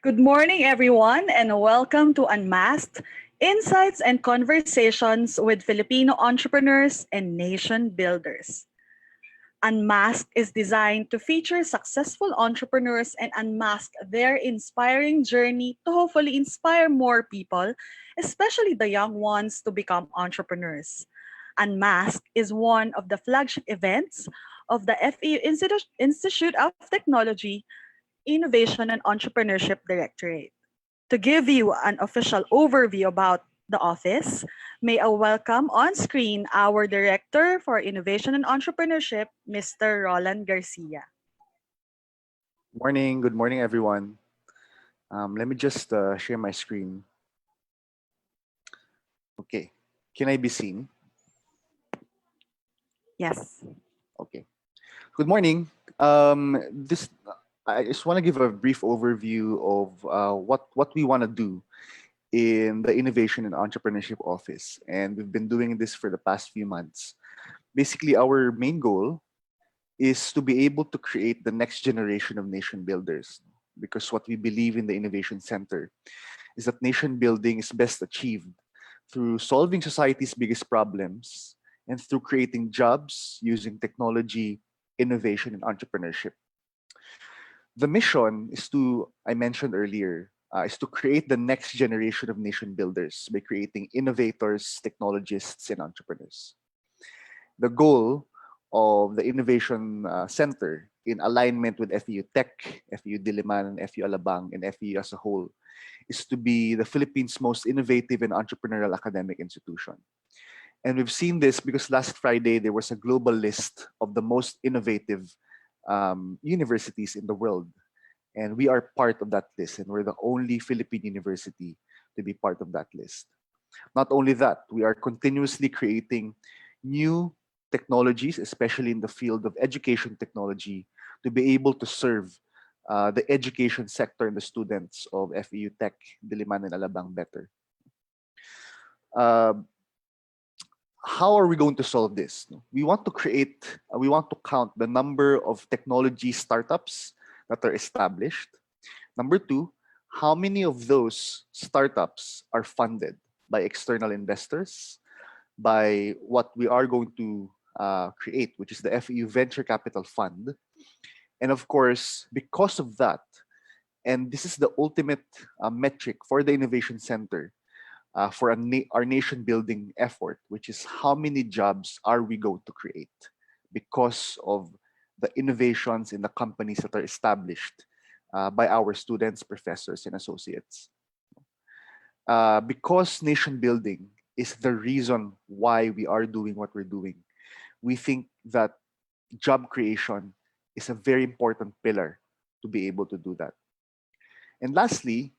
Good morning, everyone, and welcome to Unmasked Insights and Conversations with Filipino Entrepreneurs and Nation Builders. Unmasked is designed to feature successful entrepreneurs and unmask their inspiring journey to hopefully inspire more people, especially the young ones, to become entrepreneurs. Unmasked is one of the flagship events of the FEU Institute of Technology Innovation and Entrepreneurship Directorate. To give you an official overview about the office, may I welcome on screen our Director for Innovation and Entrepreneurship, Mr. Roland Garcia. Morning, good morning, everyone. Let me just share my screen. Okay, can I be seen? Yes. Okay. Good morning. This I just want to give a brief overview of what we want to do in the Innovation and Entrepreneurship Office, and we've been doing this for the past few months. Basically, our main goal is to be able to create the next generation of nation builders, because what we believe in the Innovation Center is that nation building is best achieved through solving society's biggest problems and through creating jobs using technology, innovation, and entrepreneurship. The mission is to, I mentioned earlier, is to create the next generation of nation builders by creating innovators, technologists, and entrepreneurs. The goal of the Innovation Center, in alignment with FEU Tech, FEU Diliman, and FEU Alabang, and FEU as a whole, is to be the Philippines' most innovative and entrepreneurial academic institution. And we've seen this because last Friday there was a global list of the most innovative universities in the world. And we are part of that list, and we're the only Philippine university to be part of that list. Not only that, we are continuously creating new technologies, especially in the field of education technology, to be able to serve the education sector and the students of FEU Tech, Diliman, and Alabang better. Uh, how are we going to solve this? We want to we want to count the number of technology startups that are established. Number two, how many of those startups are funded by external investors, by what we are going to create, which is the FEU Venture Capital Fund. And of course, because of that, and this is the ultimate metric for the Innovation Center, for our nation building effort, which is how many jobs are we going to create because of the innovations in the companies that are established by our students, professors, and associates. Because nation building is the reason why we are doing what we're doing, we think that job creation is a very important pillar to be able to do that. And lastly,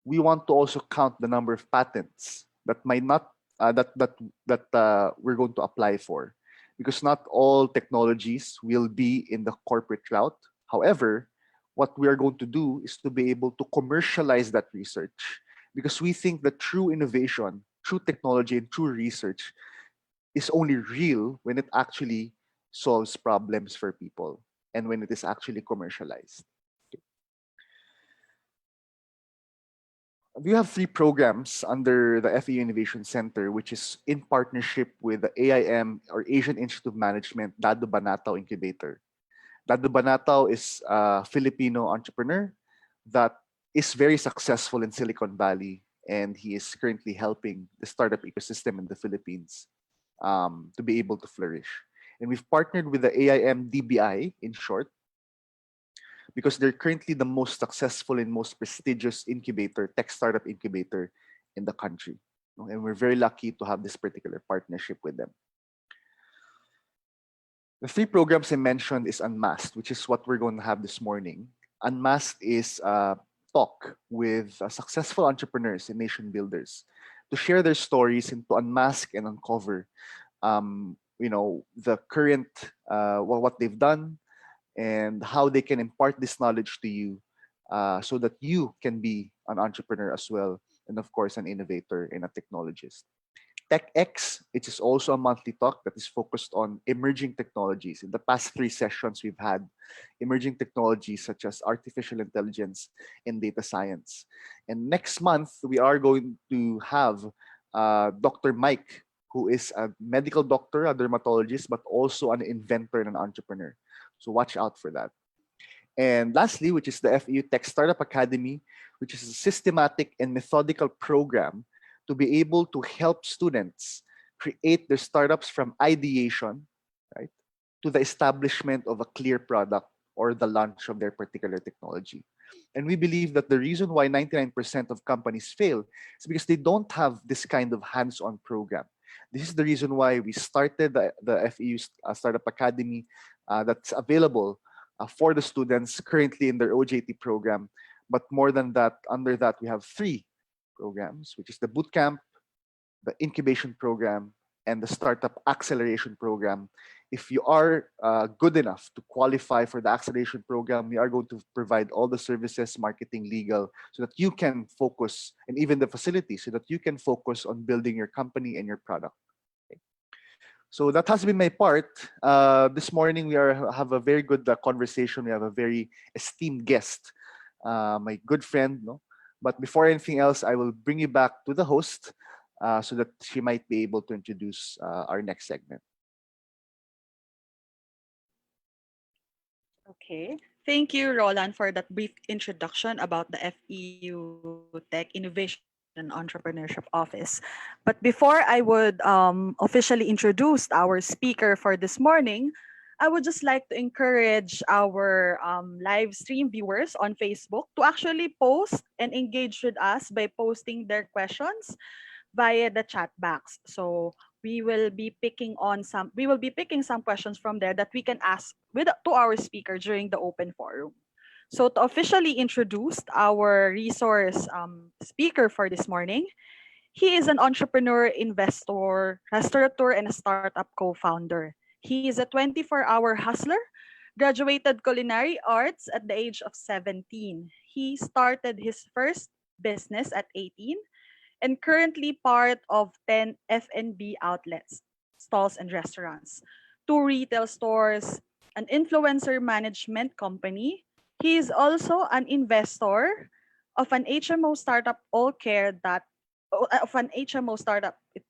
we want to also count the number of patents that might not we're going to apply for, because not all technologies will be in the corporate route. However, what we are going to do is to be able to commercialize that research, because we think that true innovation, true technology, and true research is only real when it actually solves problems for people and when it is actually commercialized. We have three programs under the FEU Innovation Center, which is in partnership with the AIM, or Asian Institute of Management, Dado Banatao Incubator. Dado Banatao is a Filipino entrepreneur that is very successful in Silicon Valley, and he is currently helping the startup ecosystem in the Philippines to be able to flourish. And we've partnered with the AIM DBI, in short, because they're currently the most successful and most prestigious incubator, tech startup incubator in the country. And we're very lucky to have this particular partnership with them. The three programs I mentioned is Unmasked, which is what we're going to have this morning. Unmasked is a talk with successful entrepreneurs and nation builders to share their stories and to unmask and uncover, the current, what they've done, and how they can impart this knowledge to you so that you can be an entrepreneur as well, and of course, an innovator and a technologist. TechX, it is also a monthly talk that is focused on emerging technologies. In the past three sessions, we've had emerging technologies such as artificial intelligence and data science. And next month, we are going to have Dr. Mike, who is a medical doctor, a dermatologist, but also an inventor and an entrepreneur. So watch out for that. And lastly, which is the FEU Tech Startup Academy, which is a systematic and methodical program to be able to help students create their startups from ideation, right, to the establishment of a clear product or the launch of their particular technology. And we believe that the reason why 99% of companies fail is because they don't have this kind of hands-on program. This is the reason why we started the FEU Startup Academy that's available for the students currently in their OJT program. But more than that, under that, we have three programs, which is the bootcamp, the incubation program, and the startup acceleration program. If you are good enough to qualify for the acceleration program, we are going to provide all the services, marketing, legal, so that you can focus, and even the facility, so that you can focus on building your company and your product. Okay. So that has been my part. This morning we have a very good conversation. We have a very esteemed guest, my good friend. No, but before anything else, I will bring you back to the host so that she might be able to introduce our next segment. Okay. Thank you, Roland, for that brief introduction about the FEU Tech Innovation and Entrepreneurship Office. But before I would officially introduce our speaker for this morning, I would just like to encourage our live stream viewers on Facebook to actually post and engage with us by posting their questions via the chat box. So we will be picking some questions from there that we can ask to our speaker during the open forum. So to officially introduce our resource speaker for this morning, he is an entrepreneur, investor, restaurateur, and a startup co-founder. He is a 24-hour hustler, graduated culinary arts at the age of 17. He started his first business at 18 and currently part of 10 F&B outlets, stalls and restaurants, two retail stores, an influencer management company. He is also an investor of an HMO startup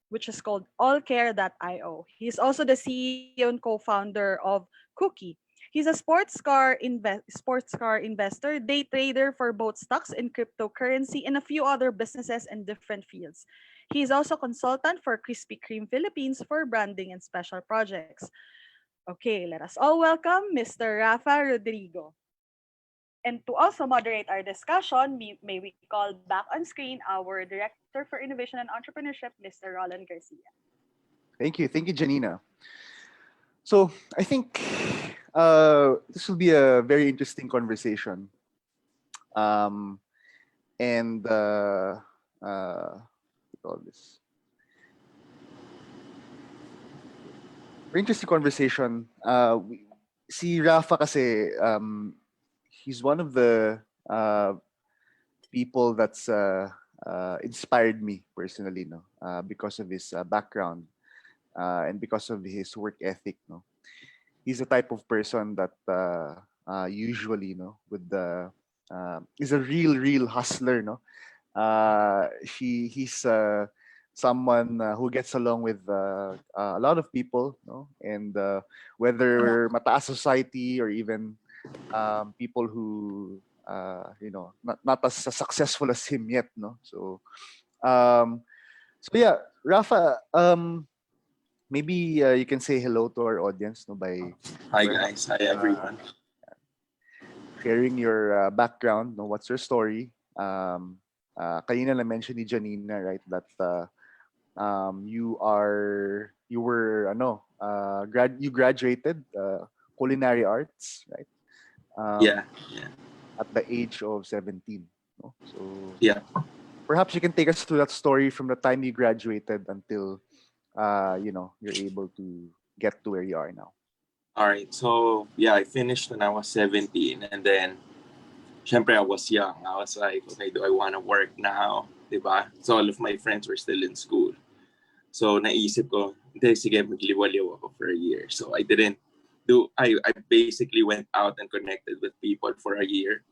which is called allcare.io. He's also the CEO and co-founder of Cookie. He's a sports car investor, day trader for both stocks and cryptocurrency, and a few other businesses in different fields. He is also consultant for Krispy Kreme Philippines for branding and special projects. Okay, let us all welcome Mr. Rafa Rodrigo. And to also moderate our discussion, may we call back on screen our Director for Innovation and Entrepreneurship, Mr. Roland Garcia. Thank you, Janina. So I think this will be a very interesting conversation, um, and what do you call this? Very interesting conversation. Si Rafa kasi, he's one of the people that's inspired me personally, no, because of his background and because of his work ethic, no. He's the type of person that usually, no, with the is a real hustler, no. He's someone who gets along with a lot of people, no, and whether mataas society or even people who not as successful as him yet, no. Um, so yeah, Rafa, maybe you can say hello to our audience, no, by Hi guys, hi everyone. sharing your background, no, what's your story. Kanina na mention ni Janina, right, that you were you graduated culinary arts, right? Yeah, At the age of 17. No? So yeah. perhaps you can take us through that story from the time you graduated until you're able to get to where you are now. All right. So yeah, I finished when I was 17, and then syempre I was young. I was like, okay, do I want to work now? Diba? So all of my friends were still in school. So naisip ko, hindi, sige, magliwaliw ako for a year. So I basically went out and connected with people for a year.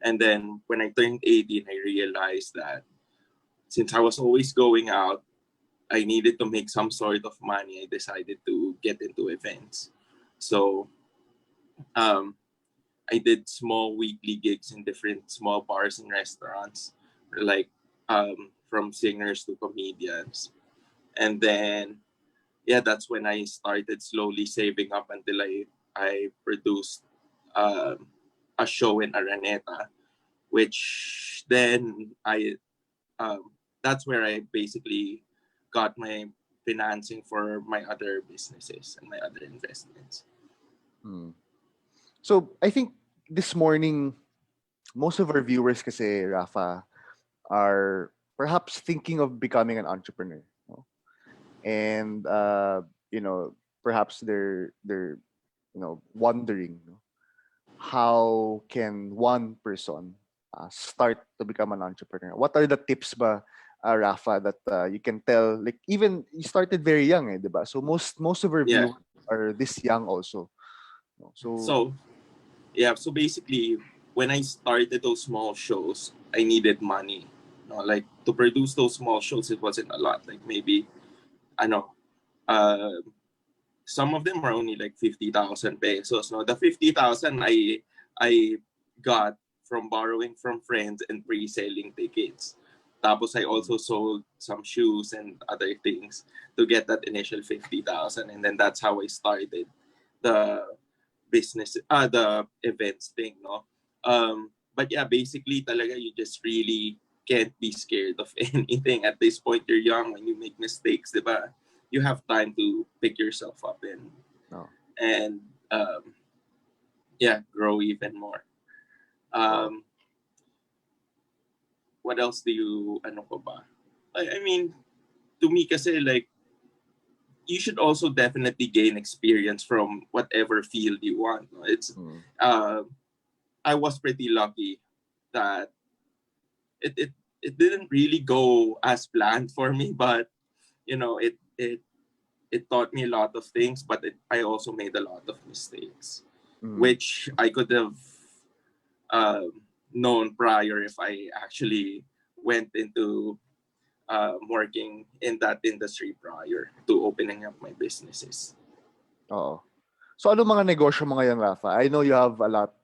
And then when I turned 18, I realized that since I was always going out, I needed to make some sort of money. I decided to get into events. So um, I did small weekly gigs in different small bars and restaurants, like from singers to comedians. And then, yeah, that's when I started slowly saving up until I produced um, a show in Araneta, which then that's where I basically got my financing for my other businesses and my other investments. So I think this morning, most of our viewers kasi, Rafa, are perhaps thinking of becoming an entrepreneur. No? And, perhaps they're wondering, how can one person start to become an entrepreneur? What are the tips ba, Rafa, that you can tell? Like, even you started very young, diba? So most of our Yeah. viewers are this young also. No? So basically, when I started those small shows, I needed money. Like to produce those small shows, it wasn't a lot. Like maybe, I know, uh, some of them were only like 50,000 pesos. No, the 50,000 I got from borrowing from friends and pre-selling tickets. Tapos I also sold some shoes and other things to get that initial 50,000, and then that's how I started the business, the events thing, no. But yeah, basically, talaga you just really can't be scared of anything at this point. You're young when you make mistakes, diba? You have time to pick yourself up and yeah, grow even more. What else do you ano pa ba? I mean, to me kasi like you should also definitely gain experience from whatever field you want. No? It's I was pretty lucky that it, it it didn't really go as planned for me, but you know it taught me a lot of things, but I also made a lot of mistakes, which I could have known prior if I actually went into working in that industry prior to opening up my businesses. Oo. So ano mga negosyo mo ngayon, Rafa? I know you have a lot.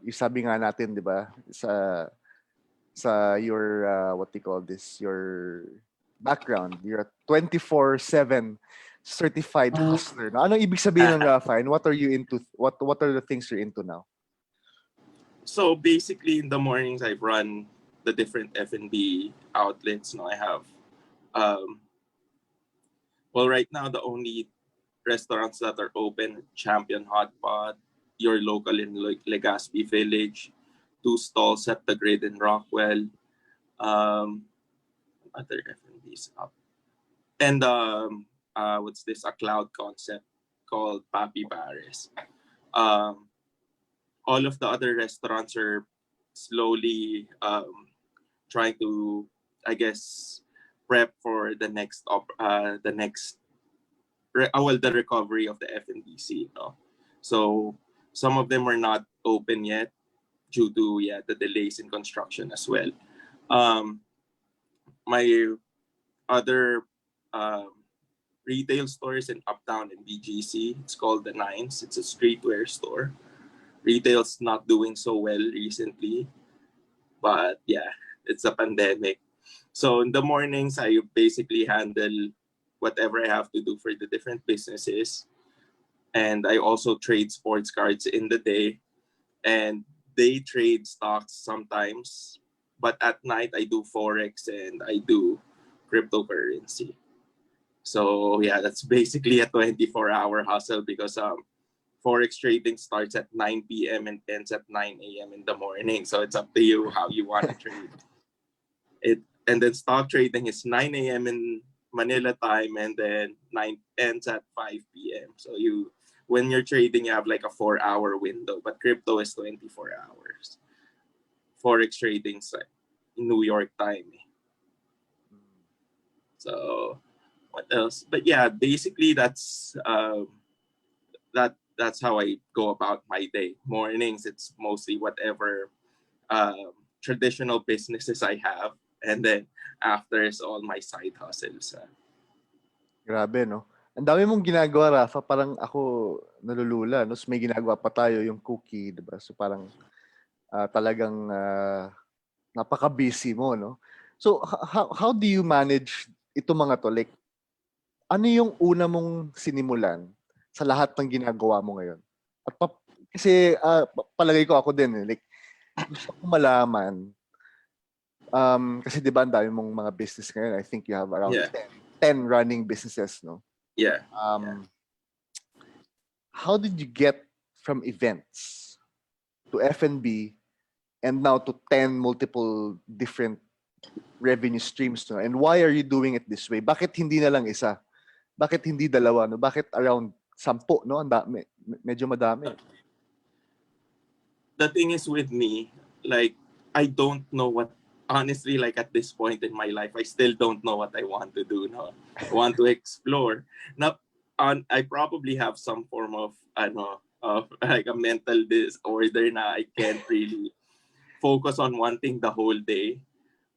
Isabi nga natin, di ba, sa your, what do you call this, your background. You're a 24/7 certified hustler. No? Anong ibig sabihin ng Rafa? And what are you into? What are the things you're into now? So basically, in the mornings, I run the different F&B outlets. I have, well, right now, the only restaurants that are open, Champion Hot Pot, your local in Legazpi Village, 2 stalls at the Grid in Rockwell, other F&Bs up. And what's this? A cloud concept called Papi Paris. All of the other restaurants are slowly trying to, I guess, prep for the next the recovery of the F&B scene. No? So some of them are not open yet due to the delays in construction as well. My other retail stores in Uptown and BGC, it's called the Nines. It's a streetwear store. Retail's not doing so well recently, but yeah, it's a pandemic. So in the mornings, I basically handle whatever I have to do for the different businesses. And I also trade sports cards in the day, and they trade stocks sometimes. But at night, I do Forex and I do cryptocurrency. So yeah, that's basically a 24-hour hustle because Forex trading starts at 9 p.m. and ends at 9 a.m. in the morning. So it's up to you how you want to trade it. And then stock trading is 9 a.m. in Manila time, and then 9 ends at 5 p.m. So when you're trading, you have like a 4-hour window, but crypto is 24 hours. forex trading site in New York time. So what else? But yeah, basically that's that's how I go about my day. Mornings, it's mostly whatever traditional businesses I have, and then after is all my side hustles. Grabe, no? Ang dami mong ginagawa, Rafa. Parang ako nalulula, no? So, may ginagawa pa tayo yung cookie, di ba? So parang talagang napaka-busy mo, no? So how do you manage ito mga to? Like, ano yung una mong sinimulan sa lahat ng ginagawa mo ngayon? At kasi palagay ko ako din, eh. Like, gusto ko malaman, kasi di ba ang dami mong mga business ngayon. I think you have around Yeah. 10 running businesses, no? Yeah. How did you get from events to F&B and now to 10 multiple different revenue streams, no? And why are you doing it this way? Bakit hindi na lang isa? Bakit hindi dalawa, no? Bakit around 10, no? Ang dami. Medyo madami. The thing is with me, like, I don't know what, honestly, like at this point in my life, I still don't know what I want to do. No, I want to explore. Now, I probably have some form of, I know, of like a mental disorder. Now I can't really focus on one thing the whole day.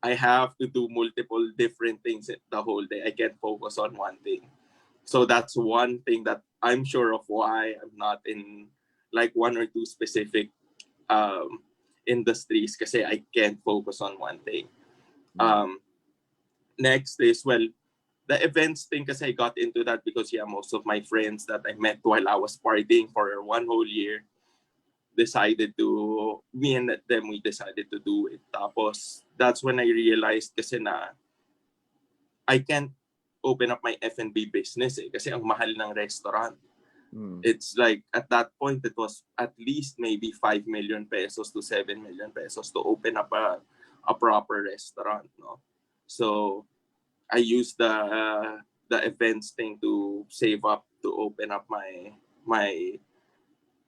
I have to do multiple different things the whole day. I can't focus on one thing. So that's one thing that I'm sure of why I'm not in like one or two specific industries kasi I can't focus on one thing. Next is, well, the events thing kasi I got into that because most of my friends that I met while I was partying for one whole year decided to, me and them, we decided to do it. Tapos that's when I realized kasi na I can't open up my F&B business kasi ang mahal ng restaurant. It's like at that point it was at least maybe 5 million pesos to 7 million pesos to open up a proper restaurant, no? So I used the events thing to save up to open up my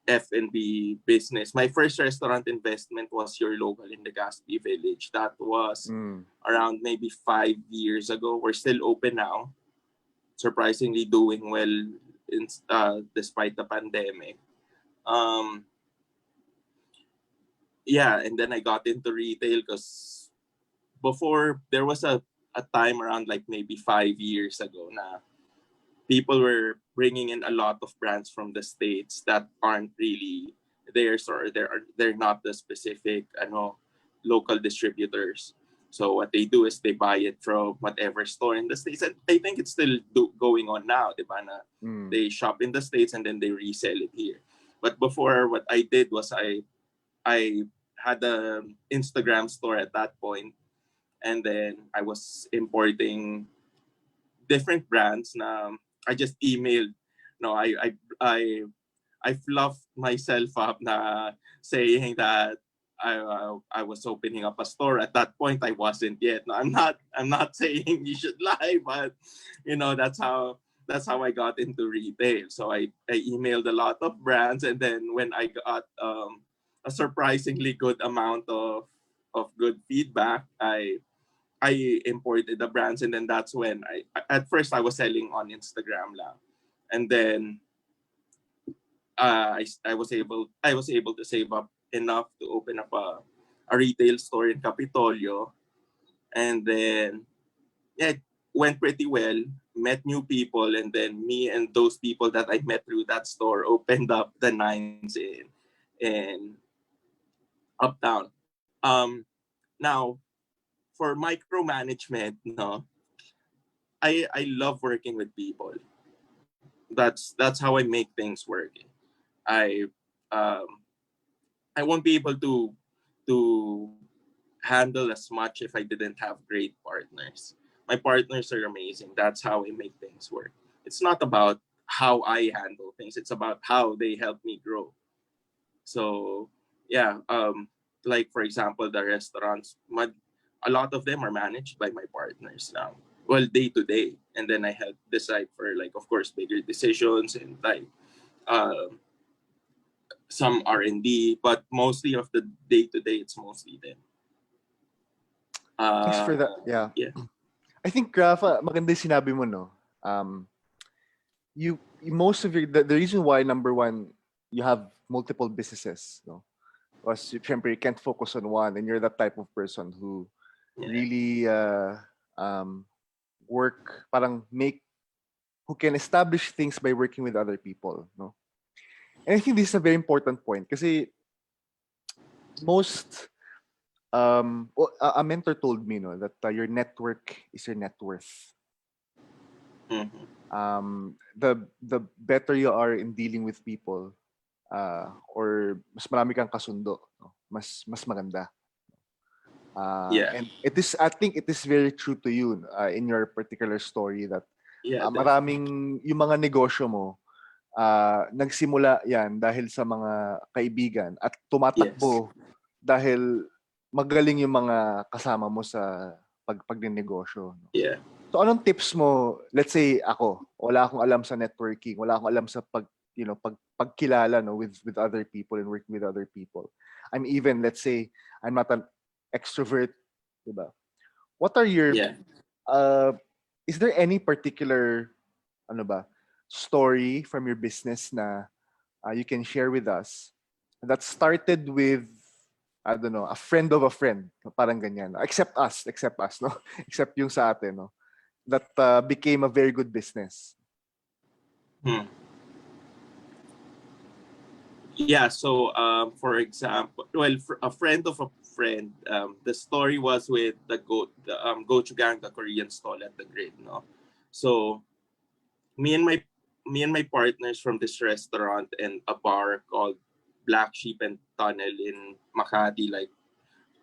F&B business. My first restaurant investment was your local in the Gaspi Village. That was around maybe 5 years ago. We're still open now, surprisingly doing well despite the pandemic. And then I got into retail because before there was a time around like maybe 5 years ago na people were bringing in a lot of brands from the States that aren't really theirs, or they're not the specific local distributors. So what they do is they buy it from whatever store in the States. And I think it's still going on now. Diba, na they shop in the States and then they resell it here. But before, what I did was I had an Instagram store at that point. And then I was importing different brands. Na I just emailed. No, I fluffed myself up na saying that I was opening up a store. At that point, I wasn't yet. No, I'm not saying you should lie, but that's how I got into retail. So I emailed a lot of brands, and then when I got a surprisingly good amount of good feedback, I imported the brands, and then that's when at first I was selling on Instagram lang, and then I was able to save up enough to open up a retail store in Capitolio, and then it went pretty well. Met new people, and then me and those people that I met through that store opened up the Nines in Uptown. Now for micromanagement, no, I love working with people. That's how I make things work. I um, I won't be able to handle as much if I didn't have great partners. My partners are amazing. That's how I make things work. It's not about how I handle things. It's about how they help me grow. So like for example, the restaurants, a lot of them are managed by my partners now. Well, day to day, and then I help decide for, like, of course, bigger decisions and like some R&D, but mostly of the day to day, it's mostly them. Thanks for that. Yeah. Yeah. I think, Rafa, maganda yung sinabi mo, no? Most of the reason why, number one, you have multiple businesses, no? Was syempre, you can't focus on one, and you're that type of person who Yeah. really work, parang who can establish things by working with other people, no? And I think this is a very important point kasi most a mentor told me, no, that your network is your net worth. The better you are in dealing with people, or mas marami kang kasundo, no, mas maganda. Yeah. And I think it is very true to you in your particular story that Yeah. maraming yung mga negosyo mo, nagsimula yan dahil sa mga kaibigan at tumatakbo dahil magaling yung mga kasama mo sa pagninegosyo. No? Yeah. So anong tips mo? Let's say ako, wala akong alam sa networking, wala akong alam sa pagkilala, no, with other people and working with other people. I'm even, let's say, I'm not an extrovert, diba? What are your is there any particular story from your business na you can share with us that started with, I don't know, a friend of a friend, parang ganyan, except us, no? Except yung sa atin, no? That became a very good business. Yeah, so for example, a friend of a friend, the story was with the gochujang, the Korean stall at the grid, no? So me and my partners from this restaurant and a bar called Black Sheep and Tunnel in Makati, like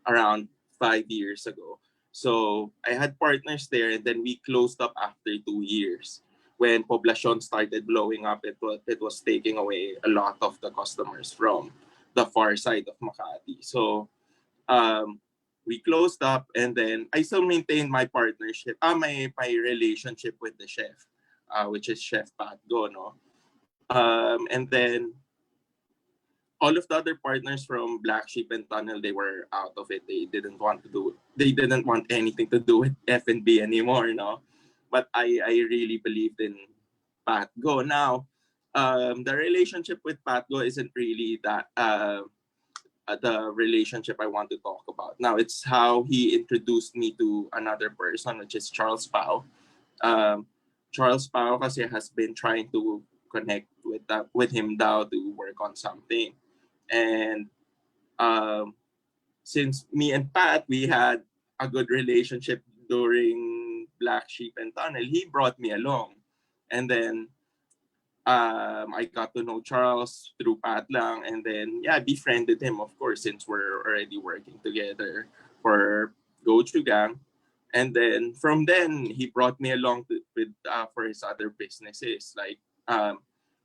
around 5 years ago. So I had partners there, and then we closed up after 2 years. When Poblacion started blowing up, it was taking away a lot of the customers from the far side of Makati. So we closed up, and then I still maintained my partnership, my relationship with the chef, which is Chef Pat Go, no? And then all of the other partners from Black Sheep and Tunnel, they were out of it. They didn't want anything to do with F&B anymore, no? But I really believed in Pat Go. Now, the relationship with Pat Go isn't really that the relationship I want to talk about. Now, it's how he introduced me to another person, which is Charles Pao. Charles Pao kasi has been trying to connect with him now to work on something. And since me and Pat, we had a good relationship during Black Sheep and Tunnel, he brought me along. And then I got to know Charles through Pat lang. And then, I befriended him, of course, since we're already working together for Gochujang. And then from then, he brought me along for his other businesses. Like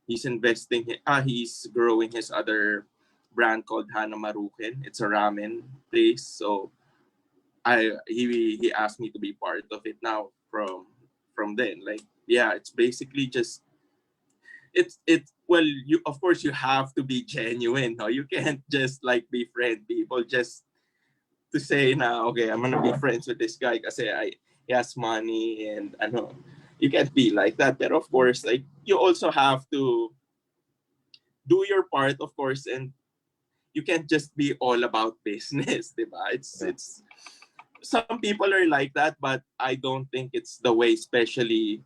he's he's growing his other brand called Hana Maruken. It's a ramen place. So he asked me to be part of it now from then. Like, it's basically just you, of course, you have to be genuine. No, you can't just like befriend people just to say now, okay, I'm gonna be friends with this guy because he has money, and I know you can't be like that. But of course, like, you also have to do your part, of course, and you can't just be all about business, diba? It's some people are like that, but I don't think it's the way, especially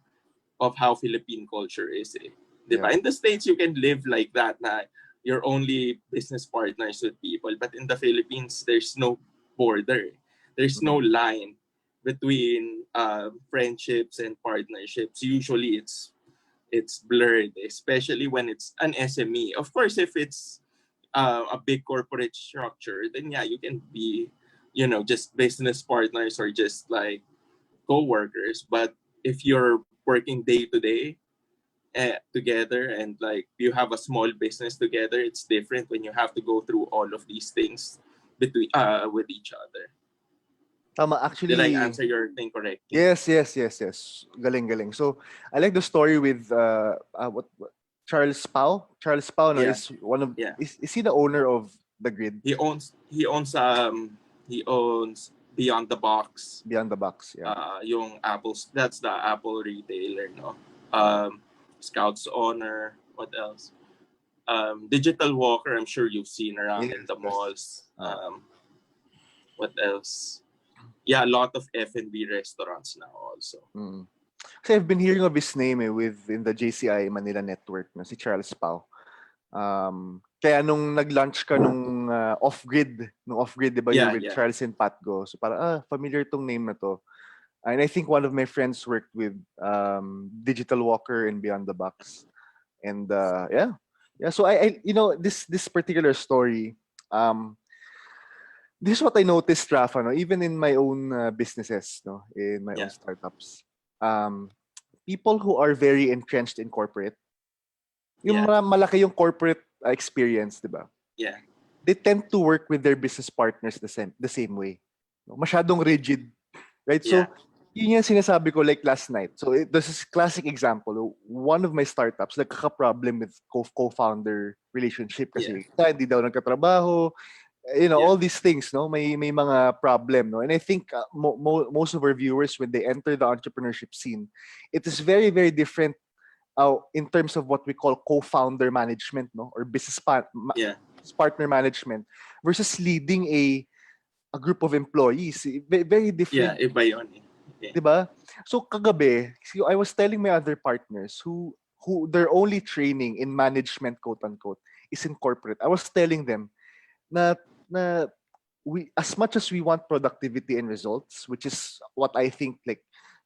of how Philippine culture is. Diba? In the States, you can live like that. Na you're only business partners with people, but in the Philippines, there's no border. There's no line between friendships and partnerships. Usually, it's blurred, especially when it's an SME. Of course, if it's a big corporate structure, then you can be, just business partners or just like co-workers. But if you're working day to day together, and like you have a small business together, it's different when you have to go through all of these things between with each other. Tama, actually. Did I answer your thing correctly? Yes. Galing. So I like the story with what Charles Pao. Charles Pao, no, is one of is he the owner of the Grid? He owns Beyond the Box. Beyond the Box, yeah. Yung Apple's, that's the Apple retailer, no? Scouts Honor, what else? Digital Walker, I'm sure you've seen around in the malls. What else? Yeah, a lot of F&B restaurants now also. Kasi I've been hearing of his name within the JCI Manila network, no, si Charles Pau. Kaya nung nag-launch ka nung off-grid, di ba, Yeah, you with yeah. Charles and Pat Go. So parang, familiar tong name na to. And I think one of my friends worked with Digital Walker and Beyond the Box. And yeah. So I this particular story, this is what I noticed, Rafa, no, even in my own businesses, no, in my own startups. People who are very entrenched in corporate, yung malaki yung corporate experience, di ba? Yeah. They tend to work with their business partners the same way. No? Masyadong rigid, right? So, yun yung sinasabi ko like last night. So, this is classic example. One of my startups, nagkaka-problem with co-founder relationship kasi hindi daw nagkatrabaho. All these things, no? May mga problem, no? And I think most of our viewers, when they enter the entrepreneurship scene, it is very, very different in terms of what we call co-founder management, no? Or business partner management versus leading a group of employees. Very different. Yeah, iba yun. Diba? So kagabi, I was telling my other partners who their only training in management, quote unquote, is in corporate. I was telling them na we, as much as we want productivity and results, which is what I think like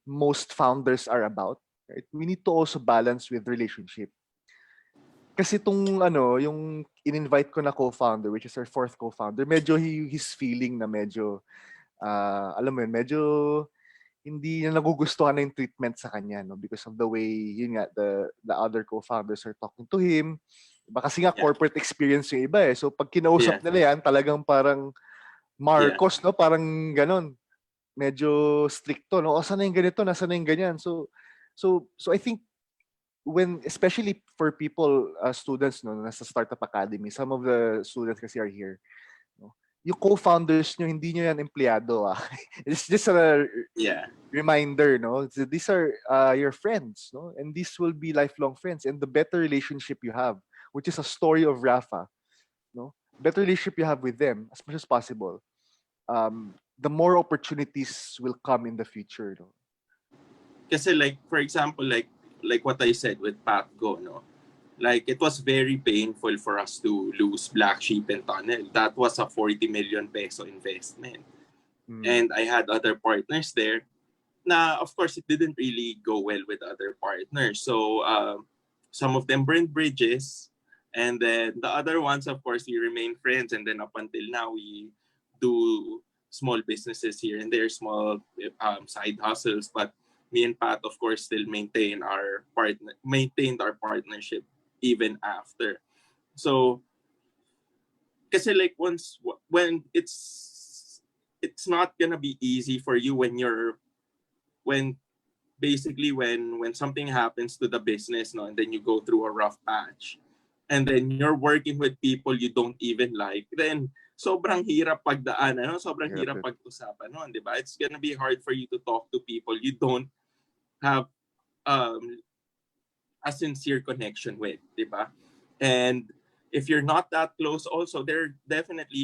most founders are about, right? We need to also balance with relationship. Kasi yung in-invite ko na co-founder, which is our fourth co-founder, medyo he's feeling na medyo, alam mo yun, medyo hindi na nagugustuhan na yung treatment sa kanya, no? Because of the way, yun nga, the other co-founders are talking to him. Diba? Kasi nga, corporate experience yung iba eh. So, pag kinausap nila yan, talagang parang Marcos, no? Parang ganon. Medyo stricto, no? O, saan na yung ganito? Nasaan na yung ganyan? So I think, especially for people, students, no, nasa Startup Academy, some of the students kasi are here, no? Yung co-founders nyo, hindi nyo yan empleyado. It's just a reminder, no? These are your friends, no? And these will be lifelong friends. And the better relationship you have, which is a story of Rafa, no? Better relationship you have with them as much as possible, the more opportunities will come in the future, no? Kasi like, for example, like what I said with Pat Go, no? Like, it was very painful for us to lose Black Sheep and Tunnel. That was a 40 million peso investment. And I had other partners there. Now, of course, it didn't really go well with other partners. So, some of them burned bridges. And then the other ones, of course, we remain friends. And then up until now, we do small businesses here and there, small side hustles. But me and Pat, of course, still maintained our partnership even after. So, kasi like when it's not gonna be easy for you when something happens to the business, no, and then you go through a rough patch, and then you're working with people you don't even like, then sobrang hirap pagdaanan, no? Sobrang hirap pag-usapan, no? Di ba? It's gonna be hard for you to talk to people you don't have a sincere connection with, di ba? And if you're not that close also, you are definitely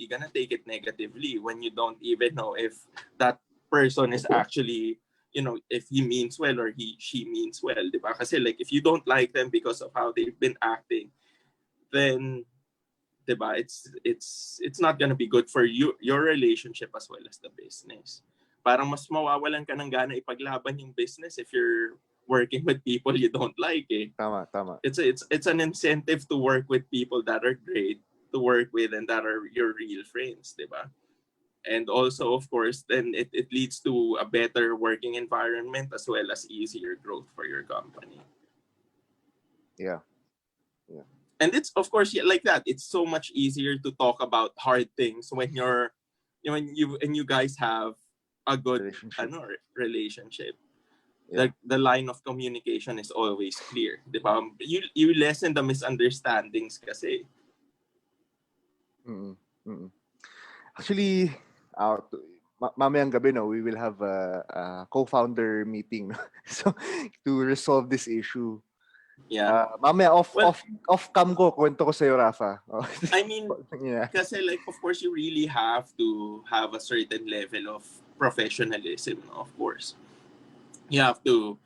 gonna take it negatively when you don't even know if that person is actually, if he means well or she means well, di ba? Kasi like, if you don't like them because of how they've been acting, then, di ba, it's not gonna be good for your relationship as well as the business. Parang mas mawawalan ka ng gana ipaglaban yung business if you're working with people you don't like, eh. Tama. It's an incentive to work with people that are great to work with and that are your real friends, di ba? And also, of course, then it leads to a better working environment as well as easier growth for your company. Yeah. And it's, of course, like that. It's so much easier to talk about hard things when you guys have a good relationship. Yeah. The line of communication is always clear, di ba? You lessen the misunderstandings kasi. Actually, mamayang gabi, no, we will have a co-founder meeting so to resolve this issue. Yeah. Mamaya Well, off cam ko, kwento ko sa'yo, Rafa. I mean, Yeah. kasi like, of course, you really have to have a certain level of professionalism, of course. You have to,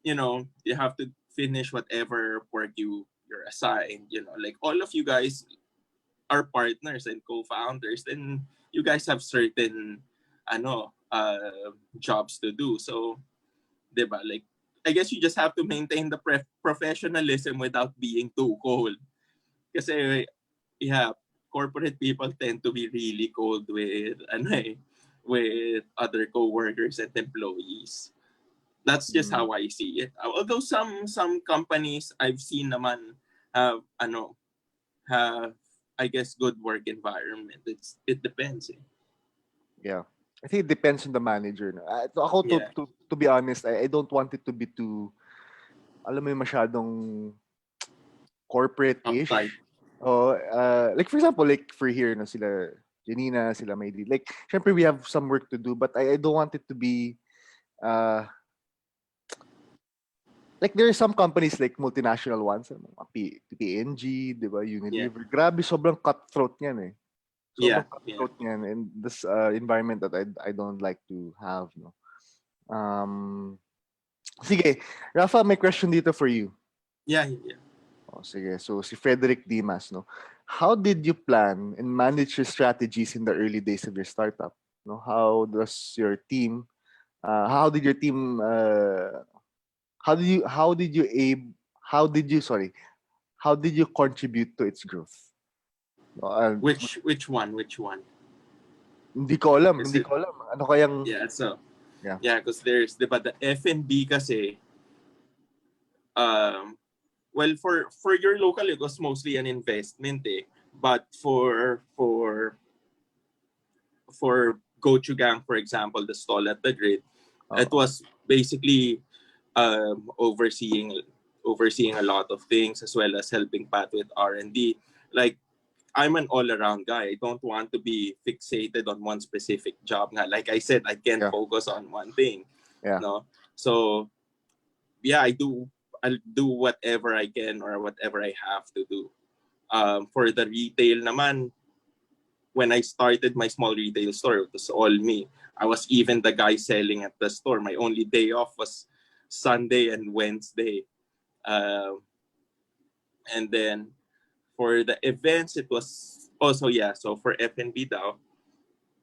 you have to finish whatever work you're assigned, like all of you guys are partners and co-founders, then you guys have certain, jobs to do. So, diba, like, I guess you just have to maintain the professionalism without being too cold. Kasi, yeah, corporate people tend to be really cold with other co-workers and employees. That's just how I see it. Although some companies I've seen naman have have, I guess, good work environment. It depends. Yeah. I think it depends on the manager. No? Ako, Yeah. to be honest, I don't want it to be too, alam mo yung masyadong corporate-ish. Uptight. Like for example, like for here, no, sila Janina, sila Maylin. Like, syempre we have some work to do, but I don't want it to be, like there are some companies like multinational ones, PNG, di ba, Unilever. Grabe, sobrang cutthroat niyan eh. Sobrang cutthroat niyan, and this environment that I don't like to have, no. Sige, Rafa, may question dito for you. Yeah. Oh, sige. So si Frederick Dimas, no. How did you plan and manage your strategies in the early days of your startup? No, how does your team how did your team how did you contribute to its growth? Which one? Hindi ko alam. Ano kayang Yeah, because there's the F&B kasi well, for your local, it was mostly an investment but for Gochugang, for example, the stall at the grid, it was basically overseeing a lot of things, as well as helping Pat with R&D. Like, I'm an all-around guy. I don't want to be fixated on one specific job. Like I said, I can't focus on one thing. No, so yeah, I'll do whatever I can or whatever I have to do. For the retail naman, when I started my small retail store, it was all me. I was even the guy selling at the store. My only day off was Sunday and Wednesday. And then for the events, it was also, so for F&B daw.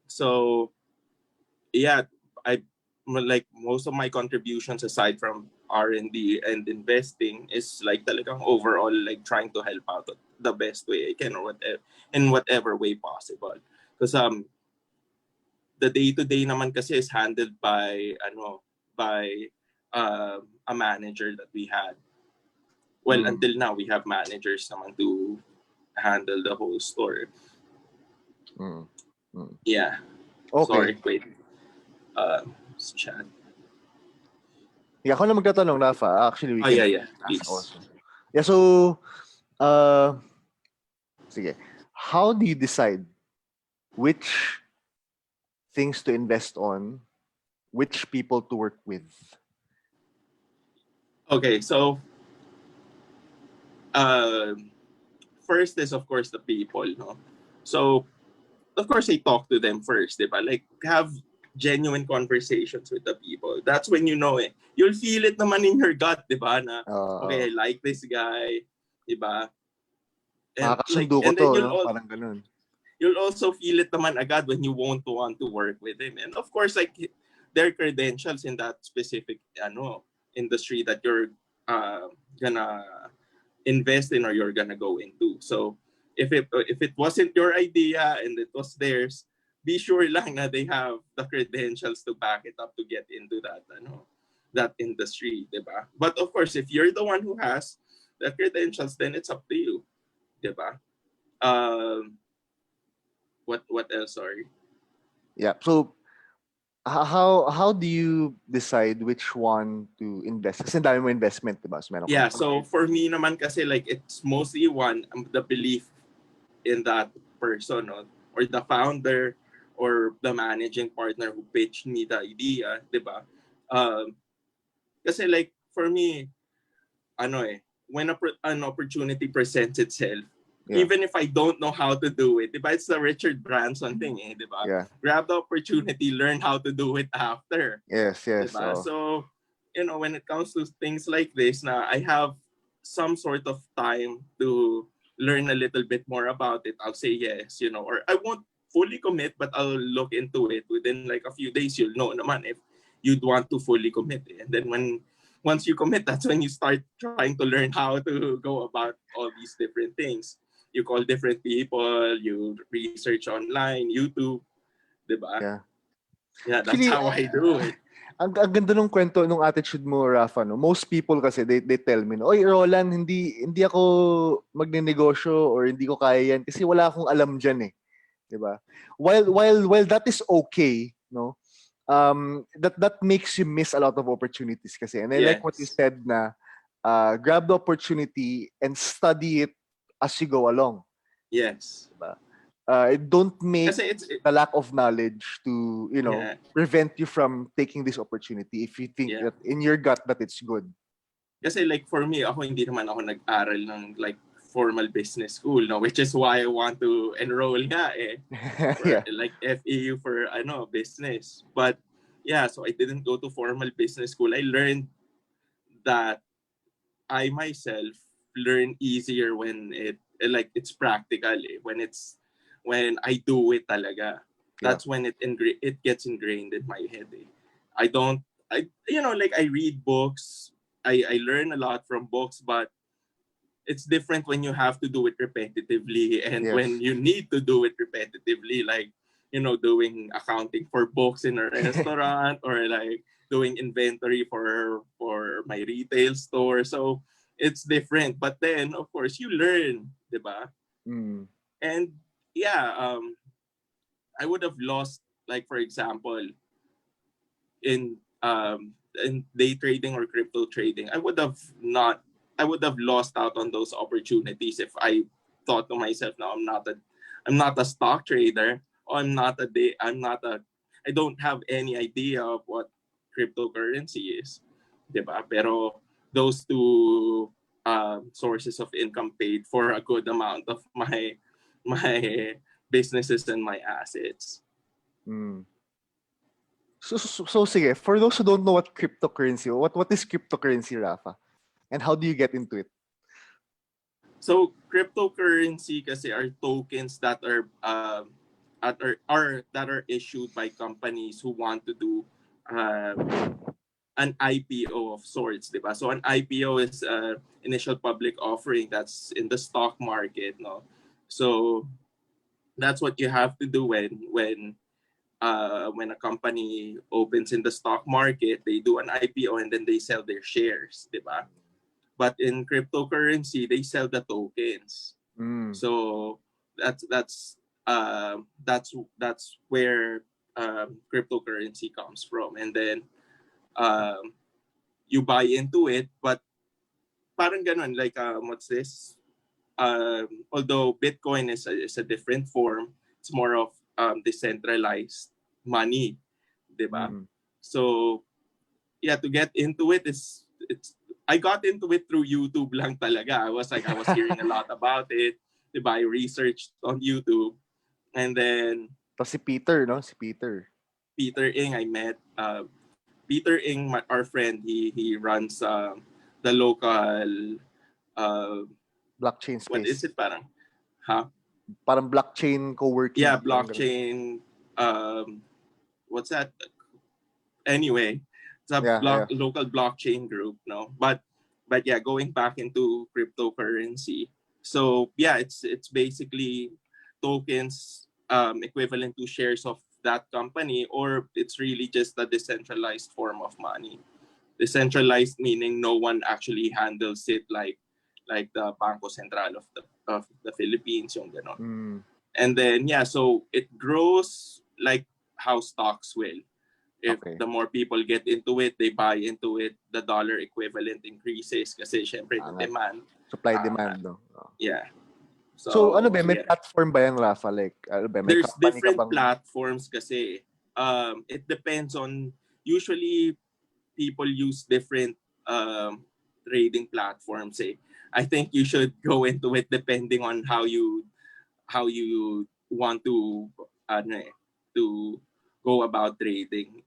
So, yeah, I like most of my contributions aside from R&D and investing is like talagang overall like trying to help out the best way I can or whatever, in whatever way possible. Because the day-to-day naman kasi is handled by a manager that we had. Well, until now, we have managers naman to handle the whole store. Yeah. Okay. Sorry, wait. Chat. Yeah, ako na magtatanong, Rafa. Actually, we can yeah. Please. Also. Yeah, so, sige. How do you decide which things to invest on, which people to work with? Okay, so first is, of course, the people, no? So, of course, I talk to them first, diba? Like, have genuine conversations with the people. That's when you know it. You'll feel it naman in your gut, diba? Na, okay, I like this guy, diba? And, then parang ganun. You'll also feel it naman agad when you won't want to work with him. And of course, like, their credentials in that specific industry that you're gonna invest in or you're gonna go into. So if it wasn't your idea and it was theirs, be sure lang na they have the credentials to back it up to get into that industry, diba? But of course, if you're the one who has the credentials, then it's up to you, diba? What else? Sorry. Yeah. So how do you decide which one to invest? Kasi dami mo investment, diba? So for me naman kasi, like, it's mostly the belief in that person, or the founder, or the managing partner who pitched me the idea, di ba? Kasi like for me, when an opportunity presents itself, Yeah. even if I don't know how to do it, diba? It's the Richard Branson thing, diba? Yeah. Grab the opportunity, learn how to do it after, Yes. diba? Oh. So, when it comes to things like this, I have some sort of time to learn a little bit more about it. I'll say yes, or I won't fully commit, but I'll look into it within like a few days. You'll know naman if you'd want to fully commit. And then once you commit, that's when you start trying to learn how to go about all these different things. You call different people, you research online, YouTube, diba? Yeah. Yeah, that's Actually, how I do it. ang ganda nung kwento nung attitude mo, Rafa, no? Most people kasi they tell me, "Oy, Roland, hindi ako magnenegosyo or hindi ko kaya yan kasi wala akong alam diyan eh." 'Di ba? While that is okay, no? That makes you miss a lot of opportunities kasi. And I like what you Yes. said na grab the opportunity and study it as you go along. Yes. Diba? Don't make Kasi the lack of knowledge to, yeah. prevent you from taking this opportunity if you think Yeah. that in your gut that it's good. Kasi like for me, hindi naman ako nag-aral ng like formal business school, no? Which is why I want to enroll nga for Yeah. like FEU for business. But yeah, so I didn't go to formal business school. I learned that I myself learn easier when it's practical, when I do it talaga. Yeah. That's when it gets ingrained in my head. I don't like I read books, I learn a lot from books, but it's different when you have to do it repetitively and Yes. when you need to do it repetitively, like doing accounting for books in a restaurant or like doing inventory for my retail store. So it's different, but then of course you learn, diba? Mm. And yeah, I would have lost, like for example, in day trading or crypto trading, I would have lost out on those opportunities if I thought to myself, no, I'm not a stock trader, or I don't have any idea of what cryptocurrency is, diba? Pero those two sources of income paid for a good amount of my businesses and my assets. Mm. So sige, for those who don't know what cryptocurrency, what is cryptocurrency, Rafa? And how do you get into it? So cryptocurrency kasi are tokens that are issued by companies who want to do an IPO of sorts, diba? So an IPO is initial public offering that's in the stock market, no? So that's what you have to do when a company opens in the stock market, they do an IPO and then they sell their shares, diba? But in cryptocurrency, they sell the tokens. Mm. So that's where cryptocurrency comes from, and then you buy into it. But parang ganun, like what's this? Although Bitcoin is a different form, it's more of decentralized money, diba? Mm. So yeah, to get into it I got into it through YouTube lang talaga. I was hearing a lot about it. Diba? I researched on YouTube. And then Tapos si Peter, no? Si Peter. Peter Ng, I met. Peter Ng, our friend, he runs the local, uh, Blockchain what is space. it parang? Huh? Parang blockchain co-working. Yeah, blockchain. What's that? Anyway, it's a Yeah. local blockchain group, no? But yeah, going back into cryptocurrency. So yeah, it's basically tokens equivalent to shares of that company, or it's really just a decentralized form of money. Decentralized meaning no one actually handles it like the Bangko Sentral of the Philippines, yung ganon. Mm. And then yeah, so it grows like how stocks will. If Okay. the more people get into it, they buy into it, the dollar equivalent increases kasi syempre the Angat. demand. Supply demand, no? Oh. Yeah. So ano ba, So may yeah. platform ba yan, Rafa? Like, ano ba, may There's company ka different bang... platforms kasi. It depends on, usually people use different trading platforms eh. I think you should go into it depending on how you want to to go about trading.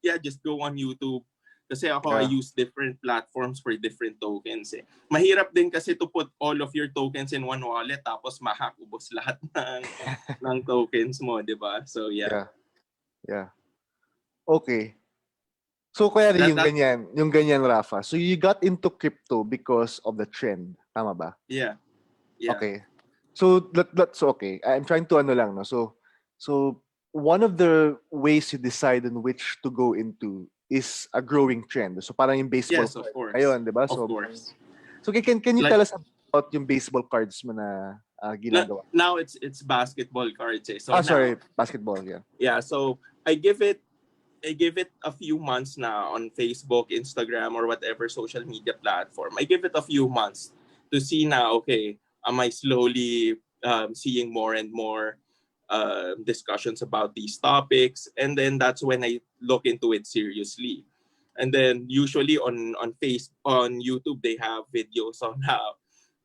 Yeah, just go on YouTube. Kasi ako, I Yeah. use different platforms for different tokens eh. Mahirap din kasi to put all of your tokens in one wallet tapos mahak ubos lahat ng tokens mo, di ba? So yeah. Yeah. Yeah. Okay. So kaya That yung ganyan, Rafa. So you got into crypto because of the trend. Tama ba? yeah. Yeah. Okay. So that's okay. I'm trying to ano lang, no? So one of the ways you decide on which to go into is a growing trend. So parang yung baseball Yes, of card. course. Ayun, 'di ba? Of So course. can you Like tell us about yung baseball cards mo na ginagawa? now it's basketball cards eh. So now, Sorry, basketball, yeah. yeah, so I give it a few months now on Facebook, Instagram, or whatever social media platform. I give it a few months to see now, okay, am I slowly seeing more and more discussions about these topics? And then that's when I look into it seriously. And then usually on YouTube, they have videos on how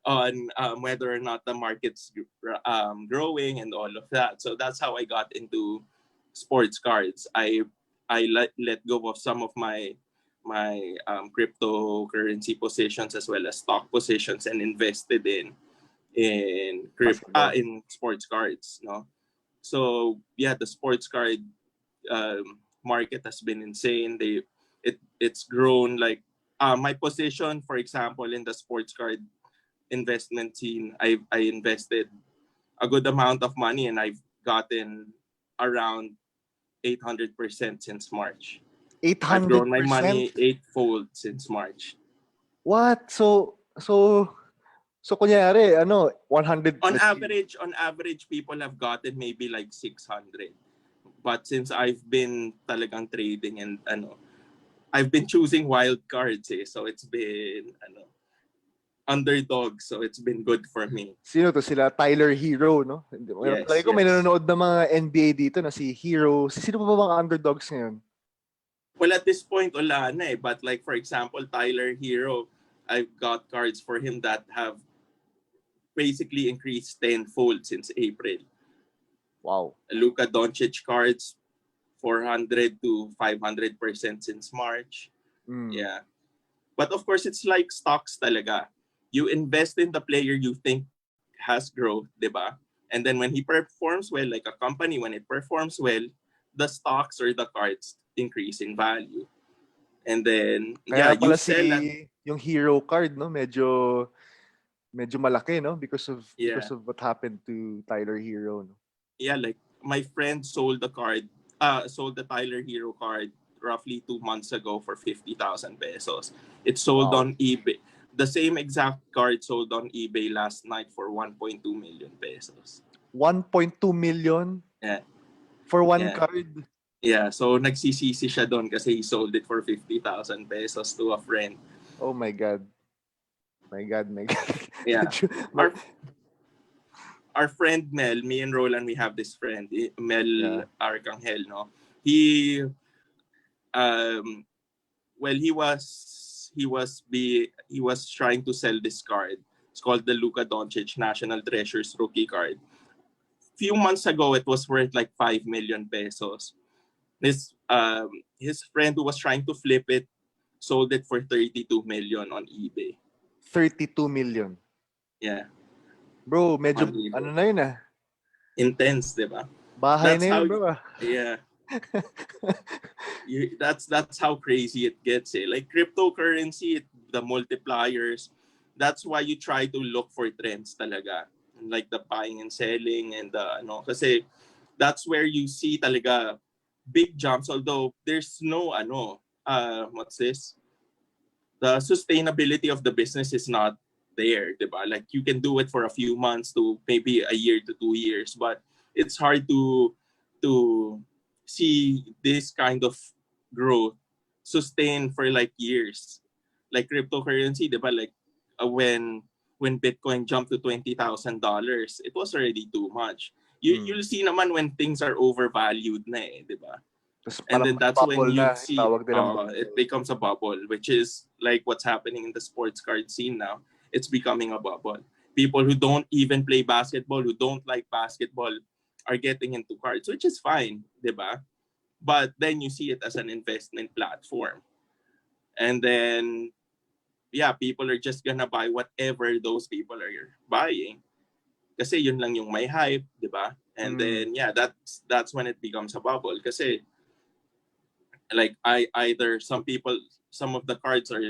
on whether or not the market's growing and all of that. So that's how I got into sports cards. I let go of some of my cryptocurrency positions as well as stock positions and invested Basketball. in sports cards. No, so yeah, the sports card market has been insane. It's grown like my position, for example, in the sports card investment scene. I invested a good amount of money and I've gotten around 800% since March. I've grown my 800%? money eightfold since March. What? So kunyari, 100, On let's see. average, people have gotten maybe like 600. But since I've been talagang trading and I've been choosing wild cards eh, so it's been underdog, so it's been good for me. Sino to? Sila Tyler Hero, no? Yes, Lagi ko may yes. nanonood ng mga NBA dito na si Hero. Sino pa ba mga underdogs ngayon? Well, at this point, wala na eh. But like, for example, Tyler Hero, I've got cards for him that have basically increased tenfold since April. Wow. Luka Doncic cards, 400 to 500% since March. Yeah. But of course, it's like stocks talaga. You invest in the player you think has growth, diba? And then when he performs well, like a company, when it performs well, the stocks or the cards increase in value. And then, Kaya yeah, you pala sell at, yung Hero card, no? Medyo malaki, no? Because yeah. of what happened to Tyler Hero, no? Yeah, like my friend sold the Tyler Hero card roughly 2 months ago for 50,000 pesos. It sold Wow. on eBay. The same exact card sold on eBay last night for 1.2 million pesos. 1.2 million? Yeah. For one Yeah. card? Yeah, so nagsisisi siya doon kasi he sold it for 50,000 pesos to a friend. Oh my God. My God. Yeah. Our friend Mel, me and Roland, we have this friend, Mel Arcangel, no? He well he was trying to sell this card. It's called the Luka Doncic National Treasures rookie card. Few months ago it was worth like 5 million pesos. His friend who was trying to flip it sold it for 32 million on eBay. 32 million. Yeah. Bro, medyo na yun ah. Intense, diba? Bahay na yun, bro. Yeah. That's how crazy it gets eh. Like cryptocurrency, the multipliers, that's why you try to look for trends talaga, like the buying and selling and the kasi that's where you see talaga big jumps, although there's no what's this, the sustainability of the business is not there, diba? Like you can do it for a few months to maybe a year to 2 years, but it's hard to see this kind of growth sustain for like years. Like cryptocurrency, diba? Like when when Bitcoin jumped to $20,000, it was already too much. You'll see naman when things are overvalued na di ba? Tapos And parang then that's when bubble you na, see tawag nilang bubble. it becomes a bubble, which is like what's happening in the sports card scene now. It's becoming a bubble. People who don't even play basketball, who don't like basketball, are getting into cards, which is fine, di ba? But then you see it as an investment platform. And then, yeah, people are just gonna buy whatever those people are buying. Kasi yun lang yung may hype, di ba? And then, yeah, that's when it becomes a bubble. Kasi, like, either some of the cards are